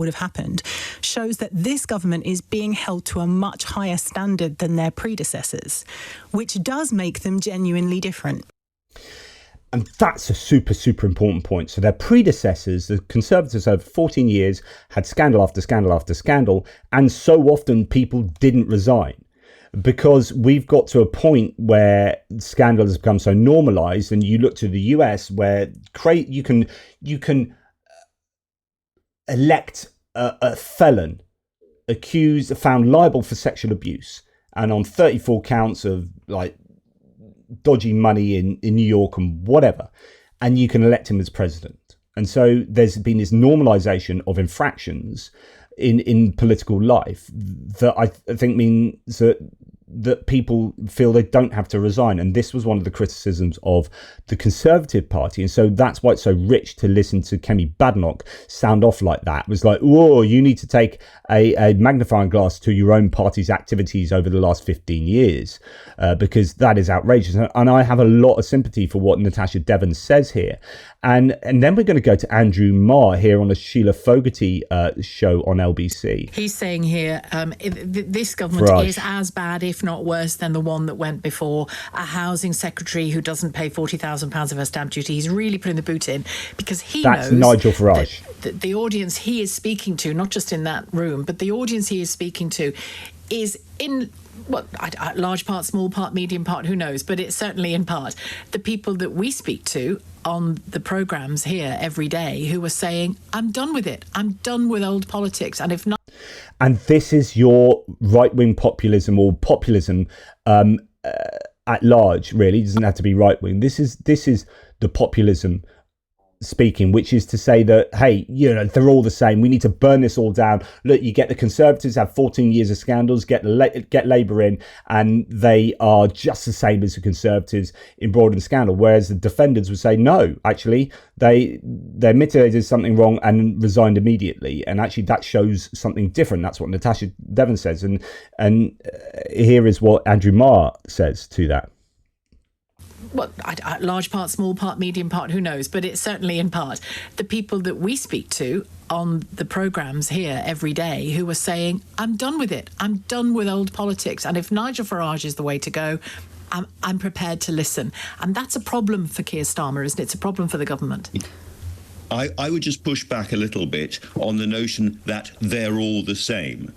have happened, shows that this government is being held to a much higher standard than their predecessors, which does make them genuinely different. And that's a super, super important point. So their predecessors, the Conservatives over 14 years, had scandal after scandal after scandal, and so often people didn't resign. Because we've got to a point where scandal has become so normalized, and you look to the US where you can elect a felon accused, found liable for sexual abuse, and on 34 counts of like dodgy money in New York and whatever, and you can elect him as president. And so there's been this normalization of infractions in political life that I think means that people feel they don't have to resign. And this was one of the criticisms of the Conservative Party. And so that's why it's so rich to listen to Kemi Badenoch sound off like that. It was like, whoa, you need to take a magnifying glass to your own party's activities over the last 15 years, because that is outrageous. And I have a lot of sympathy for what Natasha Devon says here. And then we're going to go to Andrew Marr here on the Sheila Fogarty show on LBC. He's saying here, this government Farage is as bad, if not worse, than the one that went before. A housing secretary who doesn't pay £40,000 of her stamp duty. He's really putting the boot in because he knows... That's Nigel Farage. That the audience he is speaking to, not just in that room, but the audience he is speaking to is in... large part, small part, medium part, who knows? But it's certainly in part the people that we speak to on the programmes here every day who are saying, I'm done with it. I'm done with old politics. And if not... And this is your right-wing populism, or populism at large, really. It doesn't have to be right-wing. This is the populism speaking, which is to say that, hey, they're all the same. We need to burn this all down. Look, you get the Conservatives have 14 years of scandals, get Labour in, and they are just the same as the Conservatives embroiled in scandal. Whereas the defenders would say, no, actually, they admitted they did something wrong and resigned immediately. And actually, that shows something different. That's what Natasha Devon says. And here is what Andrew Marr says to that. Large part, small part, medium part, who knows? But it's certainly in part the people that we speak to on the programmes here every day who are saying, I'm done with it. I'm done with old politics. And if Nigel Farage is the way to go, I'm prepared to listen. And that's a problem for Keir Starmer, isn't it? It's a problem for the government. I would just push back a little bit on the notion that they're all the same.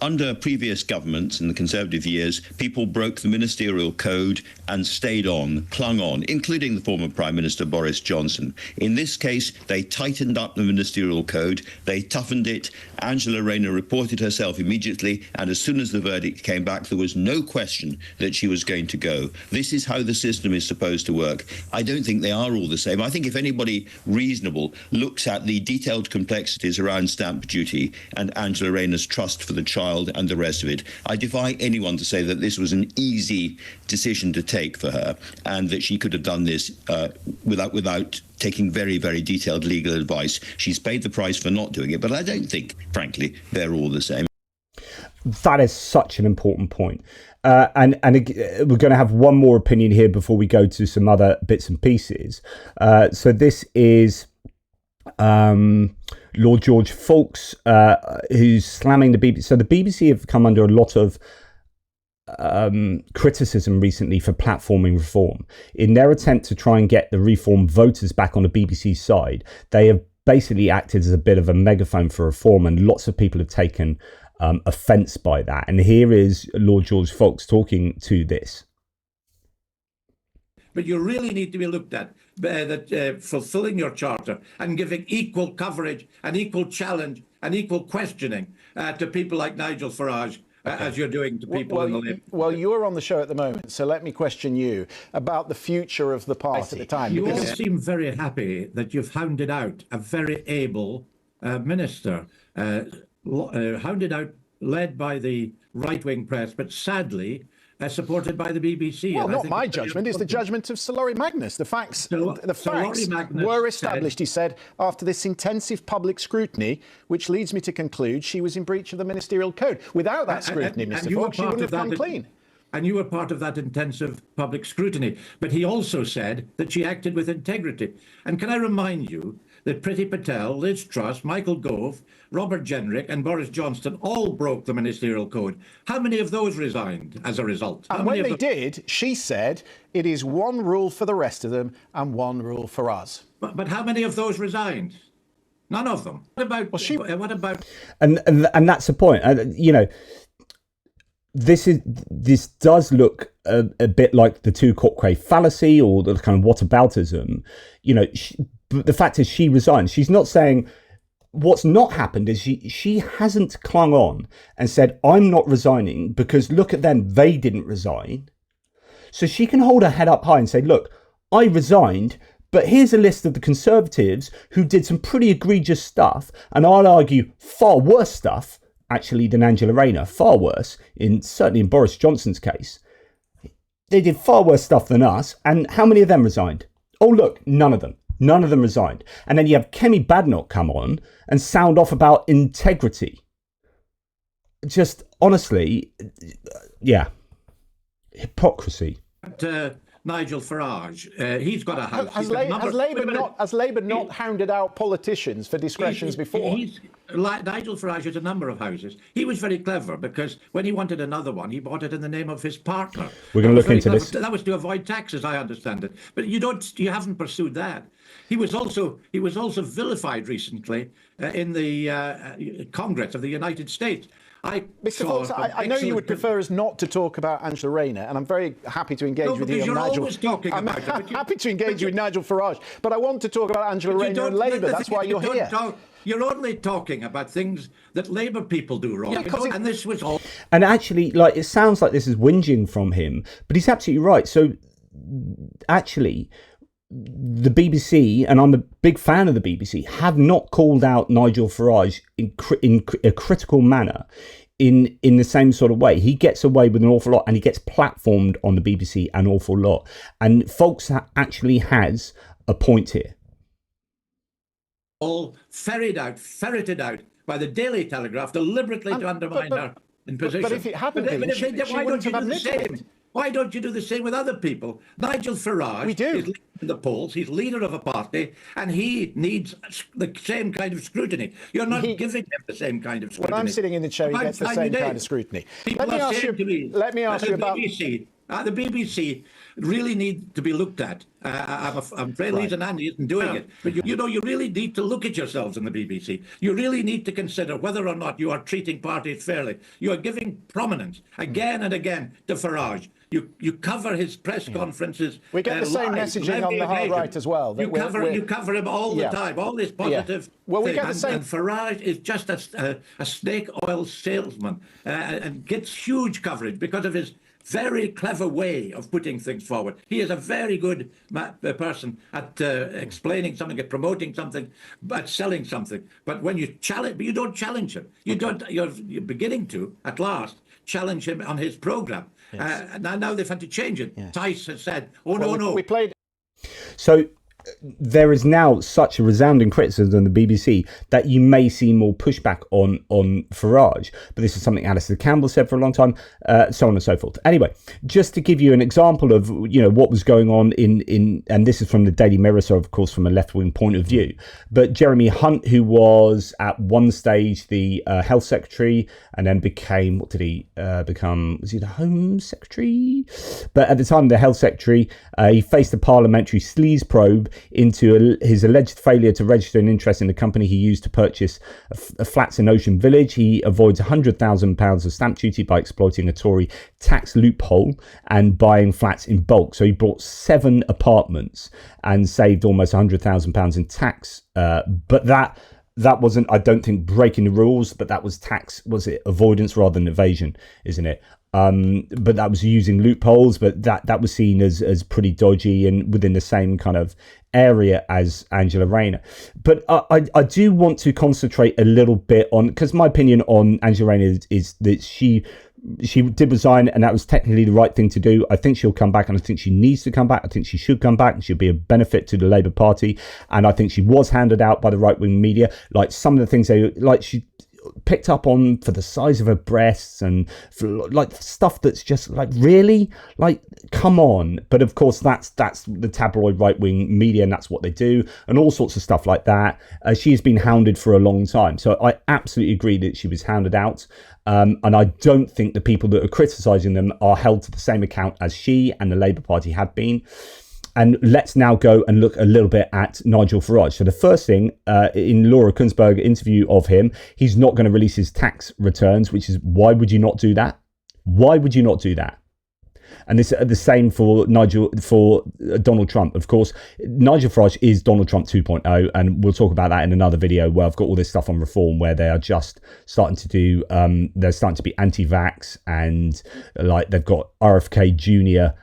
Under previous governments in the Conservative years, people broke the ministerial code and stayed on, clung on, including the former Prime Minister Boris Johnson. In this case, they tightened up the ministerial code, they toughened it. Angela Rayner reported herself immediately, and as soon as the verdict came back, there was no question that she was going to go. This is how the system is supposed to work. I don't think they are all the same. I think if anybody reasonable looks at the detailed complexities around stamp duty and Angela Rayner's trust for the child and the rest of it, I defy anyone to say that this was an easy decision to take for her, and that she could have done this without taking very, very detailed legal advice. She's paid the price for not doing it, but I don't think, frankly, they're all the same. That is such an important point. And we're going to have one more opinion here before we go to some other bits and pieces. So this is Lord George Faulks, who's slamming the BBC. So the BBC have come under a lot of criticism recently for platforming reform. In their attempt to try and get the reform voters back on the BBC side, they have basically acted as a bit of a megaphone for reform, and lots of people have taken offence by that. And here is Lord George Faulks talking to this. But you really need to be looked at fulfilling your charter and giving equal coverage and equal challenge and equal questioning to people like Nigel Farage, as you're doing to people in the Labour. Well, you're on the show at the moment, so let me question you about the future of the party at the time. You all seem very happy that you've hounded out a very able minister, hounded out, led by the right-wing press, but sadly, supported by the BBC. Well, And I not think my it's very judgment. It's the important. judgment of Sir Laurie Magnus. The facts Magnus were established, he said, after this intensive public scrutiny, which leads me to conclude she was in breach of the ministerial code. Without that scrutiny, Mr. Fox, she wouldn't have come clean. And you were part of that intensive public scrutiny. But he also said that she acted with integrity. And can I remind you that Priti Patel, Liz Truss, Michael Gove, Robert Jenrick and Boris Johnson all broke the ministerial code. How many of those resigned as a result? And when they did, she said, it is one rule for the rest of them and one rule for us. But how many of those resigned? None of them. What about? And that's the point. This does look a bit like the two Cochrane fallacy or the kind of whataboutism. But the fact is she resigned. She's not saying what's not happened is she hasn't clung on and said, I'm not resigning because look at them, they didn't resign. So she can hold her head up high and say, look, I resigned, but here's a list of the Conservatives who did some pretty egregious stuff, and I'll argue far worse stuff actually than Angela Rayner, far worse, certainly in Boris Johnson's case. They did far worse stuff than us, and how many of them resigned? Oh, look, none of them. None of them resigned. And then you have Kemi Badenoch come on and sound off about integrity. Just honestly, yeah, hypocrisy. Nigel Farage, he's got a house. Has Labour not hounded out politicians for discretions before? Nigel Farage has a number of houses. He was very clever because when he wanted another one, he bought it in the name of his partner. We're going to look into this. That was to avoid taxes, I understand it. But you haven't pursued that. He was also vilified recently in the Congress of the United States. Mr. Fox, I know you would prefer us not to talk about Angela Rayner, and I'm very happy to engage with you on Nigel. I'm happy to engage with Nigel Farage, but I want to talk about Angela Rayner and Labour. That's why you're here. You're only talking about things that Labour people do wrong. And this was all. And actually, it sounds like this is whinging from him, but he's absolutely right. So actually, the BBC, and I'm a big fan of the BBC, have not called out Nigel Farage in a critical manner in the same sort of way. He gets away with an awful lot, and he gets platformed on the BBC an awful lot. And Folks actually has a point here. All ferreted out by the Daily Telegraph deliberately to undermine her in position. But if it hadn't been, why don't you do the same? Why don't you do the same with other people? Nigel Farage is in the polls. He's leader of a party, and he needs the same kind of scrutiny. You're not giving him the same kind of scrutiny. When I'm sitting in the chair, he gets the same kind of scrutiny. Let me ask you about the BBC really need to be looked at. I'm afraid Lisa Nandy isn't doing it. But you really need to look at yourselves in the BBC. You really need to consider whether or not you are treating parties fairly. You are giving prominence again and again to Farage. You cover his press conferences. We get the same messaging on the hard right as well. You cover him all the time, all this positive. Well, we get the same. And Farage is just a snake oil salesman and gets huge coverage because of his very clever way of putting things forward. He is a very good person at explaining something, at promoting something, at selling something. But when you challenge, you don't challenge him. You're beginning to, at last, challenge him on his program. Yes. Now they've had to change it. Yes. Tice has said, no. We played. So there is now such a resounding criticism of the BBC that you may see more pushback on Farage. But this is something Alistair Campbell said for a long time, so on and so forth. Anyway, just to give you an example of what was going on in and this is from the Daily Mirror, so of course from a left-wing point of view. But Jeremy Hunt, who was at one stage the Health Secretary and then became, what did he become? Was he the Home Secretary? But at the time, the Health Secretary, he faced a parliamentary sleaze probe into his alleged failure to register an interest in the company he used to purchase flats in Ocean Village. He avoids £100,000 of stamp duty by exploiting a Tory tax loophole and buying flats in bulk. So he bought 7 apartments and saved almost £100,000 in tax. But that wasn't, I don't think, breaking the rules, but that was tax, was it avoidance rather than evasion, isn't it? But that was using loopholes, but that was seen as pretty dodgy and within the same kind of area as Angela Rayner. But I do want to concentrate a little bit on, because my opinion on Angela Rayner is that she did resign, and that was technically the right thing to do. I think she'll come back, and I think she needs to come back. I think she should come back, and she'll be a benefit to the Labour Party. And I think she was handed out by the right-wing media. Like some of the things she picked up on for the size of her breasts and for like stuff that's just like, really, like, come on. But of course that's the tabloid right-wing media, and that's what they do, and all sorts of stuff like that. She has been hounded for a long time, so I absolutely agree that she was hounded out. And I don't think the people that are criticising them are held to the same account as she and the Labour Party have been. And let's now go and look a little bit at Nigel Farage. So the first thing, in Laura Kunzberg interview of him, he's not going to release his tax returns, which is, why would you not do that? Why would you not do that? And this the same for Donald Trump. Of course, Nigel Farage is Donald Trump 2.0, and we'll talk about that in another video where I've got all this stuff on reform, where they are just starting to do, they're starting to be anti-vax, and like they've got RFK Jr.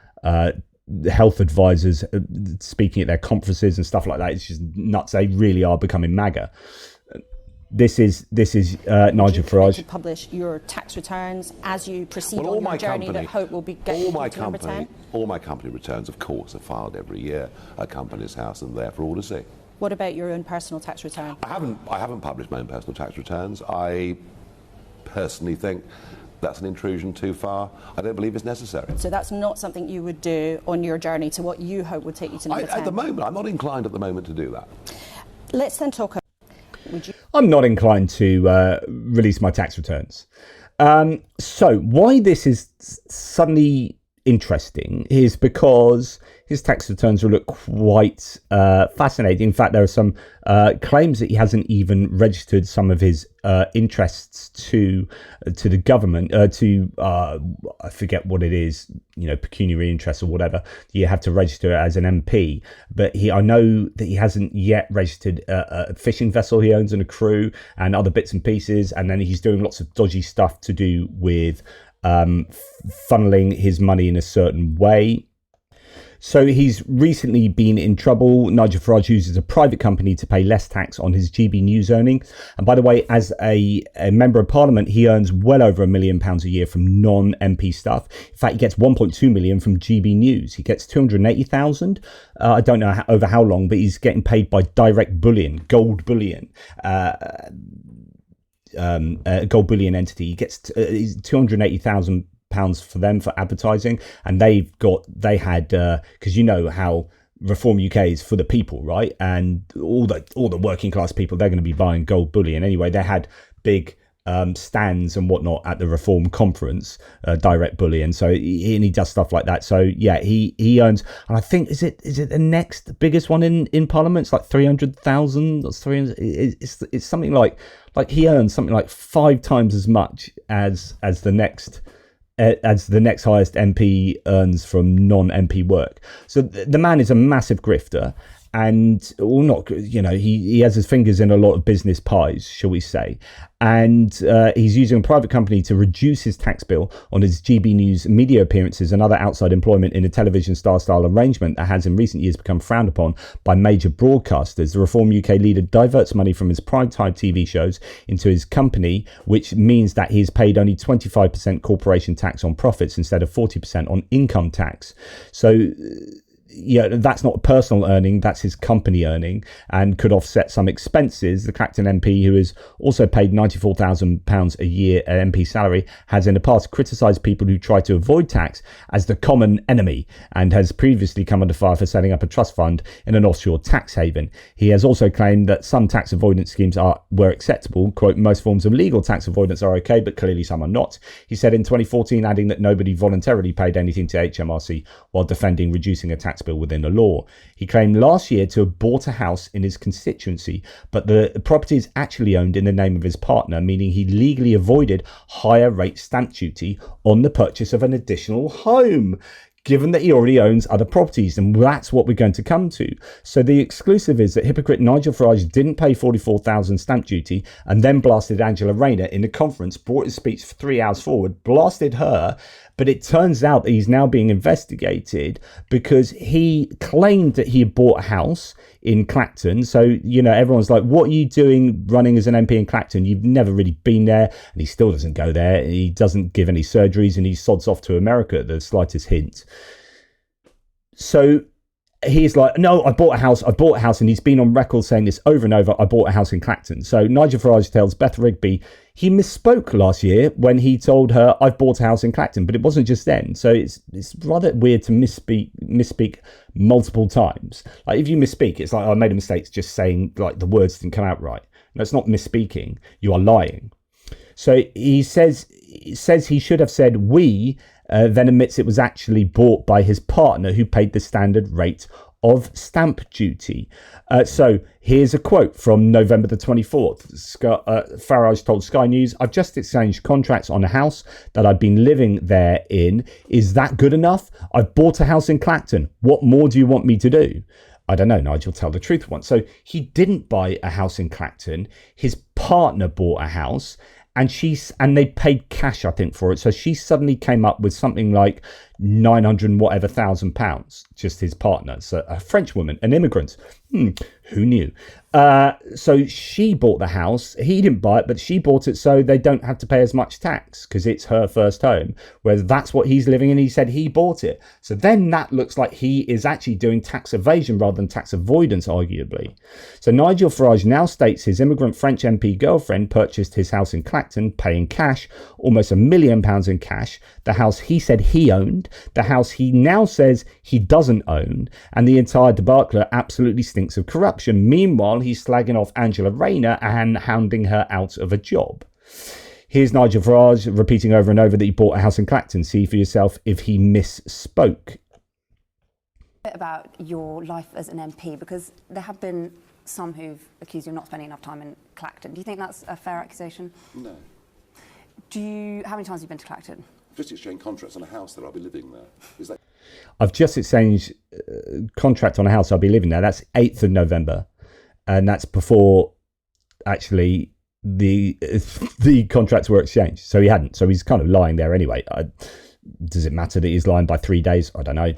Health advisors speaking at their conferences and stuff like that. It's just nuts. They really are becoming MAGA. This is Nigel Farage. To publish your tax returns as you proceed on your journey that Hope will be getting to number 10? All my company returns, of course, are filed every year at Companies House and there for all to see. What about your own personal tax return? I haven't published my own personal tax returns. I personally think that's an intrusion too far. I don't believe it's necessary. So that's not something you would do on your journey to what you hope would take you to number 10? At the moment, I'm not inclined at the moment to do that. Let's then talk about... I'm not inclined to release my tax returns. So why this is suddenly interesting is because his tax returns will look quite fascinating. In fact, there are some claims that he hasn't even registered some of his interests to the government, I forget what it is, pecuniary interests or whatever. You have to register as an MP, but I know that he hasn't yet registered a fishing vessel he owns and a crew and other bits and pieces, and then he's doing lots of dodgy stuff to do with funneling his money in a certain way. So he's recently been in trouble. Nigel Farage uses a private company to pay less tax on his GB News earnings. And by the way, as a member of parliament, he earns well over £1 million a year from non-MP stuff. In fact, he gets 1.2 million from GB News. He gets 280,000. I don't know over how long, but he's getting paid by direct bullion, gold bullion. Gold bullion entity. He gets 280,000 pounds for them for advertising, and they had because you know how Reform UK is for the people, right? And all the working class people, they're going to be buying gold bullion anyway. They had big stands and whatnot at the Reform conference, direct bullion. So he does stuff like that. So yeah, he earns, and I think is it the next biggest one in Parliament? It's like 300,000. That's 300. It's something like he earns something like 5 times as much as the next highest MP earns from non-MP work. So the man is a massive grifter, and he has his fingers in a lot of business pies, shall we say. And he's using a private company to reduce his tax bill on his GB News media appearances and other outside employment in a television star-style arrangement that has in recent years become frowned upon by major broadcasters. The Reform UK leader diverts money from his prime-time TV shows into his company, which means that he's paid only 25% corporation tax on profits instead of 40% on income tax. So that's not a personal earning, that's his company earning, and could offset some expenses. The Clacton MP, who is also paid £94,000 a year at MP salary, has in the past criticised people who try to avoid tax as the common enemy, and has previously come under fire for setting up a trust fund in an offshore tax haven. He has also claimed that some tax avoidance schemes were acceptable. Quote, most forms of legal tax avoidance are okay, but clearly some are not. He said in 2014, adding that nobody voluntarily paid anything to HMRC while defending reducing a tax bill within the law. He claimed last year to have bought a house in his constituency, but the property is actually owned in the name of his partner, meaning he legally avoided higher rate stamp duty on the purchase of an additional home, given that he already owns other properties. And that's what we're going to come to. So the exclusive is that hypocrite Nigel Farage didn't pay 44,000 stamp duty and then blasted Angela Rayner in the conference, brought his speech for 3 hours forward, blasted her, But it turns out that he's now being investigated because he claimed that he had bought a house in Clacton. So, everyone's like, what are you doing running as an MP in Clacton? You've never really been there. And he still doesn't go there. He doesn't give any surgeries, and he sods off to America at the slightest hint. So he's like, no, I bought a house. And he's been on record saying this over and over. I bought a house in Clacton. So Nigel Farage tells Beth Rigby he misspoke last year when he told her, I've bought a house in Clacton, but it wasn't just then. So it's rather weird to misspeak multiple times. Like if you misspeak, it's like, I made a mistake just saying like the words didn't come out right. No, it's not misspeaking. You are lying. So he says he should have said we, then admits it was actually bought by his partner who paid the standard rate of stamp duty. So here's a quote from November the 24th. Farage told Sky News, I've just exchanged contracts on a house that I've been living there in. Is that good enough? I've bought a house in Clacton. What more do you want me to do? I don't know, Nigel, tell the truth once. So he didn't buy a house in Clacton. His partner bought a house. And they paid cash, I think, for it. So she suddenly came up with something like 900 and whatever £1,000, just his partner. So a French woman, an immigrant. Who knew? So she bought the house. He didn't buy it, but she bought it so they don't have to pay as much tax because it's her first home. Whereas that's what he's living in. He said he bought it. So then that looks like he is actually doing tax evasion rather than tax avoidance, arguably. So Nigel Farage now states his immigrant French MP girlfriend purchased his house in Clacton, paying cash, almost £1 million in cash. The house he said he owned, the house he now says he doesn't own, and the entire debacle absolutely stinks of corruption. Meanwhile, he's slagging off Angela Rayner and hounding her out of a job. Here's Nigel Farage repeating over and over that he bought a house in Clacton. See for yourself if he misspoke. About your life as an MP, because there have been some who've accused you of not spending enough time in Clacton. Do you think that's a fair accusation? No. How many times have you been to Clacton? Just exchanged contracts on a house that I'll be living there. Is that? I've just exchanged contract on a house I'll be living there. That's 8th of November. And that's before actually the contracts were exchanged. So he hadn't. So he's kind of lying there anyway. Does it matter that he's lying by 3 days? I don't know.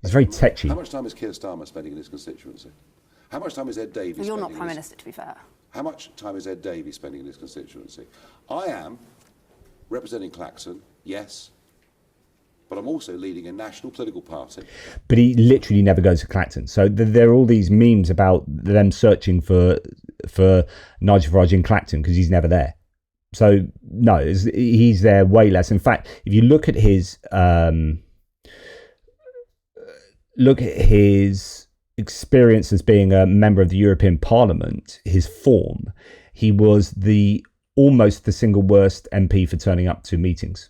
He's very tetchy. How much time is Keir Starmer spending in his constituency? How much time is Ed Davey spending? You're not Prime Minister, to be fair. How much time is Ed Davey spending in his constituency? I am representing Clacton, yes, but I'm also leading a national political party. But he literally never goes to Clacton. So there are all these memes about them searching for Nigel Farage in Clacton because he's never there. So no, he's there way less. In fact, if you look at his experience as being a member of the European Parliament, his form, he was almost the single worst MP for turning up to meetings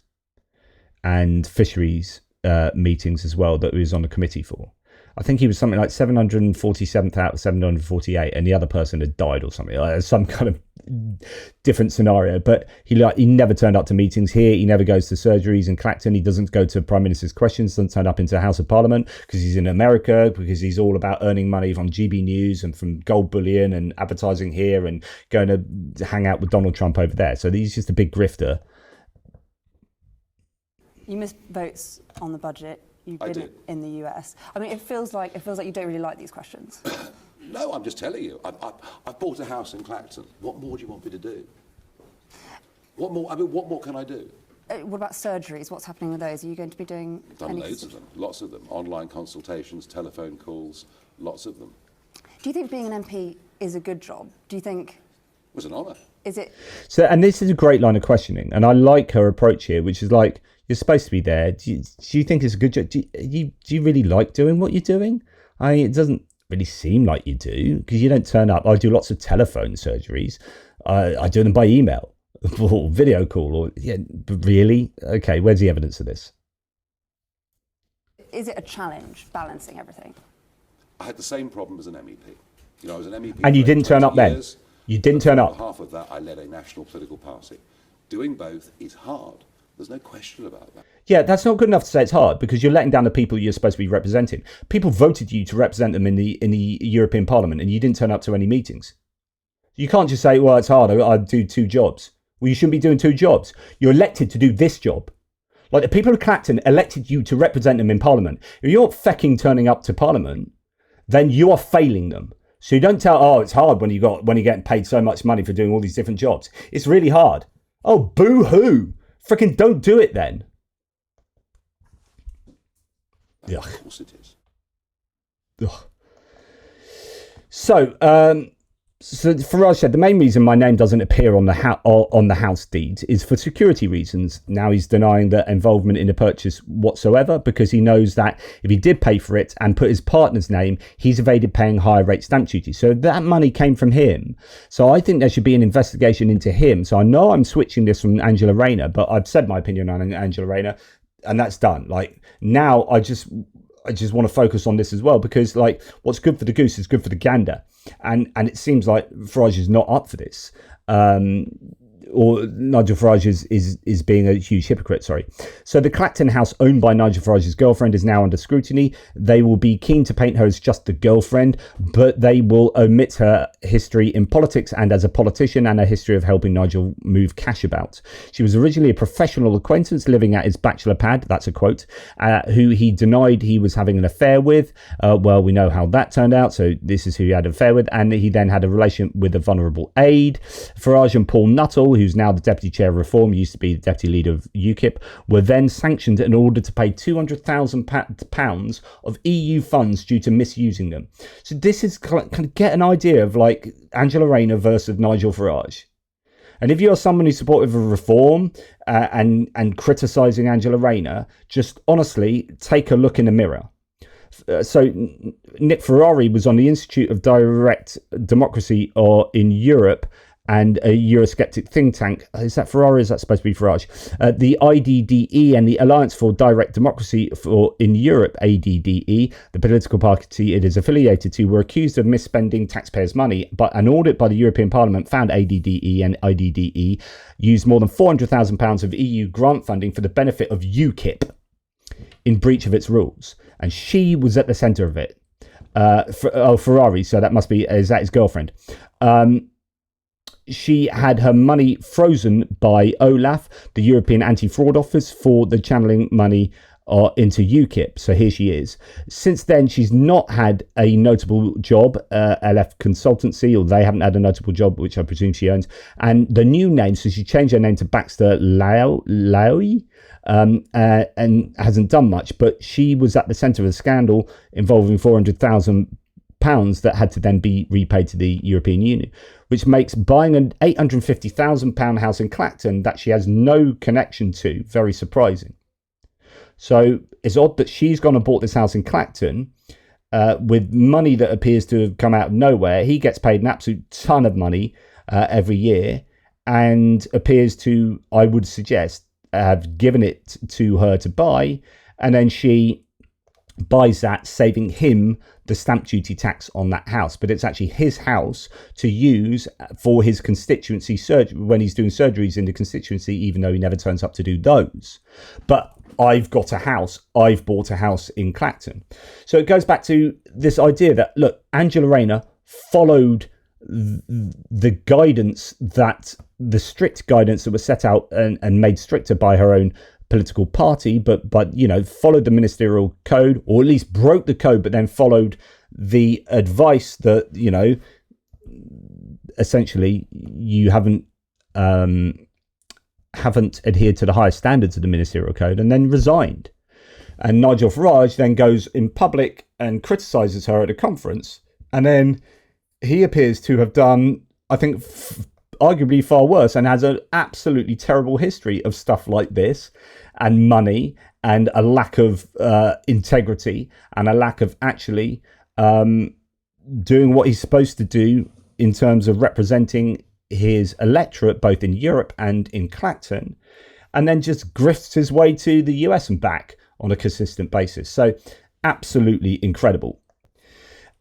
and fisheries meetings as well that he was on the committee for. I think he was something like 747th out of 748, and the other person had died or something, like some kind of different scenario. But he never turned up to meetings here. He never goes to surgeries in Clacton. He doesn't go to Prime Minister's questions, doesn't turn up into the House of Parliament because he's in America, because he's all about earning money from GB News and from gold bullion and advertising here and going to hang out with Donald Trump over there. So he's just a big grifter. You missed votes on the budget. You've been in the US. I mean, it feels like you don't really like these questions. No, I'm just telling you. I've bought a house in Clacton. What more do you want me to do? What more? I mean, what more can I do? What about surgeries? What's happening with those? Are you going to be doing? Done loads of them. Lots of them. Online consultations, telephone calls, lots of them. Do you think being an MP is a good job? Do you think? It was an honour. Is it? So, and this is a great line of questioning, and I like her approach here, which is like, you're supposed to be there. Do you think it's a good job? Do you really like doing what you're doing? It doesn't really seem like you do, because you don't turn up. I do lots of telephone surgeries. I do them by email or video call. Or but really? Okay, where's the evidence of this? Is it a challenge balancing everything? I had the same problem as an MEP. I was an MEP. And you didn't turn up then? You didn't turn up? On behalf of that, I led a national political party. Doing both is hard. There's no question about that. Yeah, that's not good enough to say it's hard, because you're letting down the people you're supposed to be representing. People voted you to represent them in the European Parliament, and you didn't turn up to any meetings. You can't just say, well, it's hard, I do 2 jobs. Well, you shouldn't be doing two jobs. You're elected to do this job. Like, the people of Clacton elected you to represent them in Parliament. If you're not fecking turning up to Parliament, then you are failing them. So you don't tell, oh, it's hard when you're getting paid so much money for doing all these different jobs. It's really hard. Oh, boo-hoo. Freaking don't do it then. Ugh. Of course it is. Ugh. So Farage said the main reason my name doesn't appear on the house deeds is for security reasons. Now he's denying that involvement in the purchase whatsoever, because he knows that if he did pay for it and put his partner's name, he's evaded paying higher rate stamp duty. So that money came from him. So I think there should be an investigation into him. So I know I'm switching this from Angela Rayner, but I've said my opinion on Angela Rayner, and that's done. Like, now I just want to focus on this as well, because, like, what's good for the goose is good for the gander, and it seems like Farage is not up for this, or Nigel Farage is being a huge hypocrite. Sorry. So the Clacton house, owned by Nigel Farage's girlfriend, is now under scrutiny. They will be keen to paint her as just the girlfriend, but they will omit her history in politics and as a politician, and a history of helping Nigel move cash about. She was originally a professional acquaintance living at his bachelor pad, that's a quote, who he denied he was having an affair with. Well, we know how that turned out. So this is who he had an affair with, and he then had a relation with a vulnerable aide. Farage and Paul Nuttall, who's now the deputy chair of Reform, used to be the deputy leader of UKIP, were then sanctioned in order to pay £200,000 of EU funds due to misusing them. So this is kind of get an idea of, like, Angela Rayner versus Nigel Farage. And if you're someone who's supportive of Reform and criticising Angela Rayner, just honestly take a look in the mirror. So Nick Ferrari was on the Institute of Direct Democracy in Europe, and a Eurosceptic think tank. Is that Ferrari? Is that supposed to be Farage? The IDDE and the Alliance for Direct Democracy in Europe, ADDE, the political party it is affiliated to, were accused of misspending taxpayers' money, but an audit by the European Parliament found ADDE and IDDE used more than £400,000 of EU grant funding for the benefit of UKIP in breach of its rules. And she was at the centre of it. Ferrari, so that must be, is that his girlfriend? She had her money frozen by OLAF, the European Anti-Fraud Office, for the channeling money into UKIP. So here she is. Since then, she's not had a notable job, LF Consultancy, or they haven't had a notable job, which I presume she owns. And the new name, so she changed her name to Baxter Lowy, and hasn't done much. But she was at the centre of a scandal involving £400,000 that had to then be repaid to the European Union, which makes buying an £850,000 house in Clacton that she has no connection to very surprising. So it's odd that she's gone and bought this house in Clacton with money that appears to have come out of nowhere. He gets paid an absolute ton of money every year, and appears to, I would suggest, have given it to her to buy, and then she buys that, saving him the stamp duty tax on that house. But it's actually his house to use for his constituency surgery when he's doing surgeries in the constituency, even though he never turns up to do those. But I've got a house, I've bought a house in Clacton. So it goes back to this idea that, look, Angela Rayner followed the guidance, that the strict guidance that was set out and made stricter by her own political party, but you know, followed the ministerial code, or at least broke the code, but then followed the advice that, you know, essentially you haven't adhered to the highest standards of the ministerial code, and then resigned. And Nigel Farage then goes in public and criticises her at a conference, and then he appears to have done, I think, arguably far worse, and has an absolutely terrible history of stuff like this, and money, and a lack of integrity, and a lack of actually doing what he's supposed to do in terms of representing his electorate, both in Europe and in Clacton, and then just grifts his way to the US and back on a consistent basis. So absolutely incredible.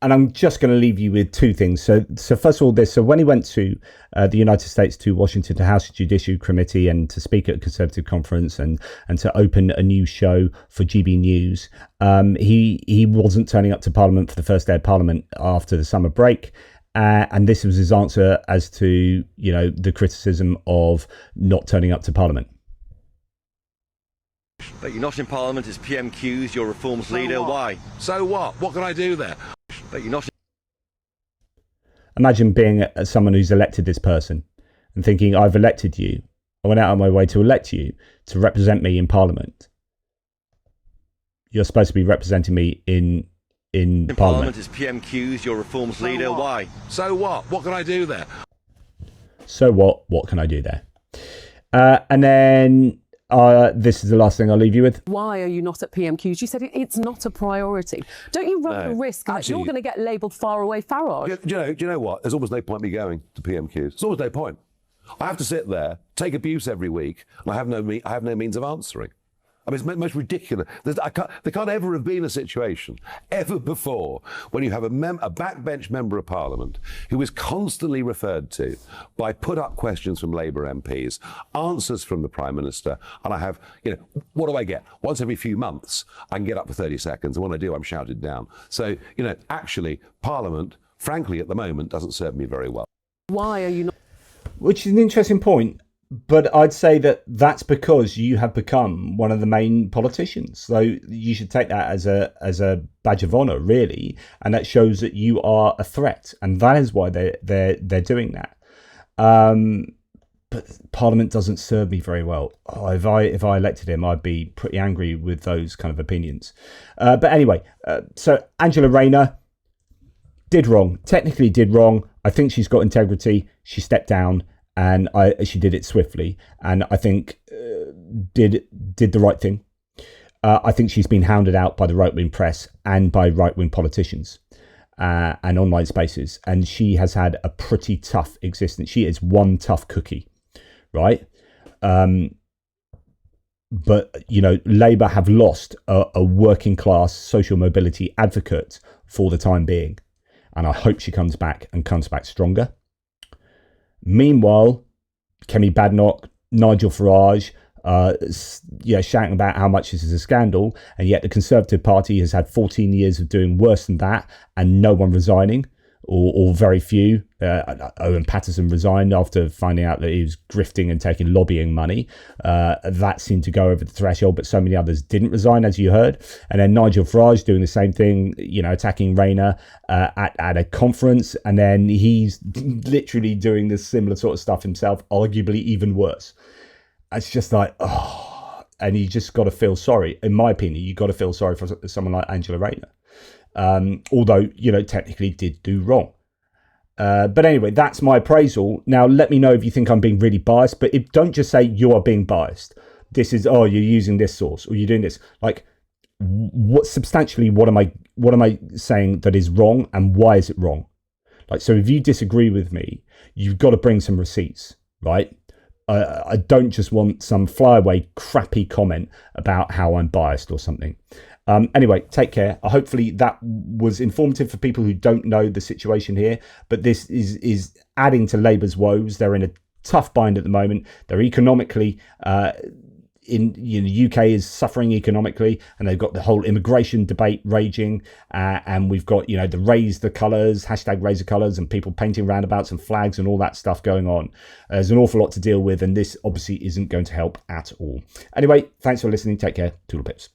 And I'm just going to leave you with two things. So first of all, this. So when he went to the United States, to Washington, to House Judiciary Committee, and to speak at a Conservative conference, and to open a new show for GB News, he wasn't turning up to Parliament for the first day of Parliament after the summer break. And this was his answer as to, the criticism of not turning up to Parliament. But you're not in Parliament as PMQs, you're Reform's leader. Why? So what? What can I do there? But you're not. Imagine being someone who's elected this person and thinking, I've elected you. I went out of my way to elect you to represent me in Parliament. You're supposed to be representing me in Parliament as PMQs, you're Reform's leader. Why? So what? What can I do there? So what? What can I do there? And then this is the last thing I'll leave you with. Why are you not at PMQs? You said it's not a priority. Don't you run the risk that you're going to get labelled far away Farage? Do you know what? There's almost no point me going to PMQs. There's almost no point. I have to sit there, take abuse every week, and I have no means of answering. I mean, it's most ridiculous. There can't ever have been a situation ever before when you have a backbench member of Parliament who is constantly referred to by put-up questions from Labour MPs, answers from the Prime Minister, and I have, what do I get? Once every few months, I can get up for 30 seconds, and when I do, I'm shouted down. So, actually, Parliament, frankly, at the moment, doesn't serve me very well. Why are you not? Which is an interesting point. But I'd say that's because you have become one of the main politicians. So you should take that as a badge of honour, really, and that shows that you are a threat, and that is why they're doing that. But Parliament doesn't serve me very well. If I elected him, I'd be pretty angry with those kind of opinions. But anyway, so Angela Rayner did wrong. Technically did wrong. I think she's got integrity. She stepped down. And she did it swiftly, and I think did the right thing. I think she's been hounded out by the right-wing press and by right-wing politicians and online spaces, and she has had a pretty tough existence. She is one tough cookie, right? But Labour have lost a working-class social mobility advocate for the time being, and I hope she comes back stronger. Meanwhile, Kemi Badenoch, Nigel Farage, shouting about how much this is a scandal, and yet the Conservative Party has had 14 years of doing worse than that, and no one resigning, or very few. Owen Paterson resigned after finding out that he was grifting and taking lobbying money. That seemed to go over the threshold, but so many others didn't resign, as you heard. And then Nigel Farage doing the same thing, attacking Rayner at a conference, and then he's literally doing this similar sort of stuff himself, arguably even worse. It's just like, and you just got to feel sorry. In my opinion, you got to feel sorry for someone like Angela Rayner. Although, technically did do wrong. But anyway, that's my appraisal. Now, let me know if you think I'm being really biased, but don't just say you are being biased. This is, you're using this source or you're doing this. Like, what am I saying that is wrong, and why is it wrong? Like, so if you disagree with me, you've got to bring some receipts, right? I don't just want some flyaway crappy comment about how I'm biased or something. Anyway, take care. Hopefully that was informative for people who don't know the situation here. But this is adding to Labour's woes. They're in a tough bind at the moment. They're economically, the UK is suffering economically, and they've got the whole immigration debate raging. And we've got, the raise the colours, #RaiseTheColours, and people painting roundabouts and flags and all that stuff going on. There's an awful lot to deal with, and this obviously isn't going to help at all. Anyway, thanks for listening. Take care. Toodle pips.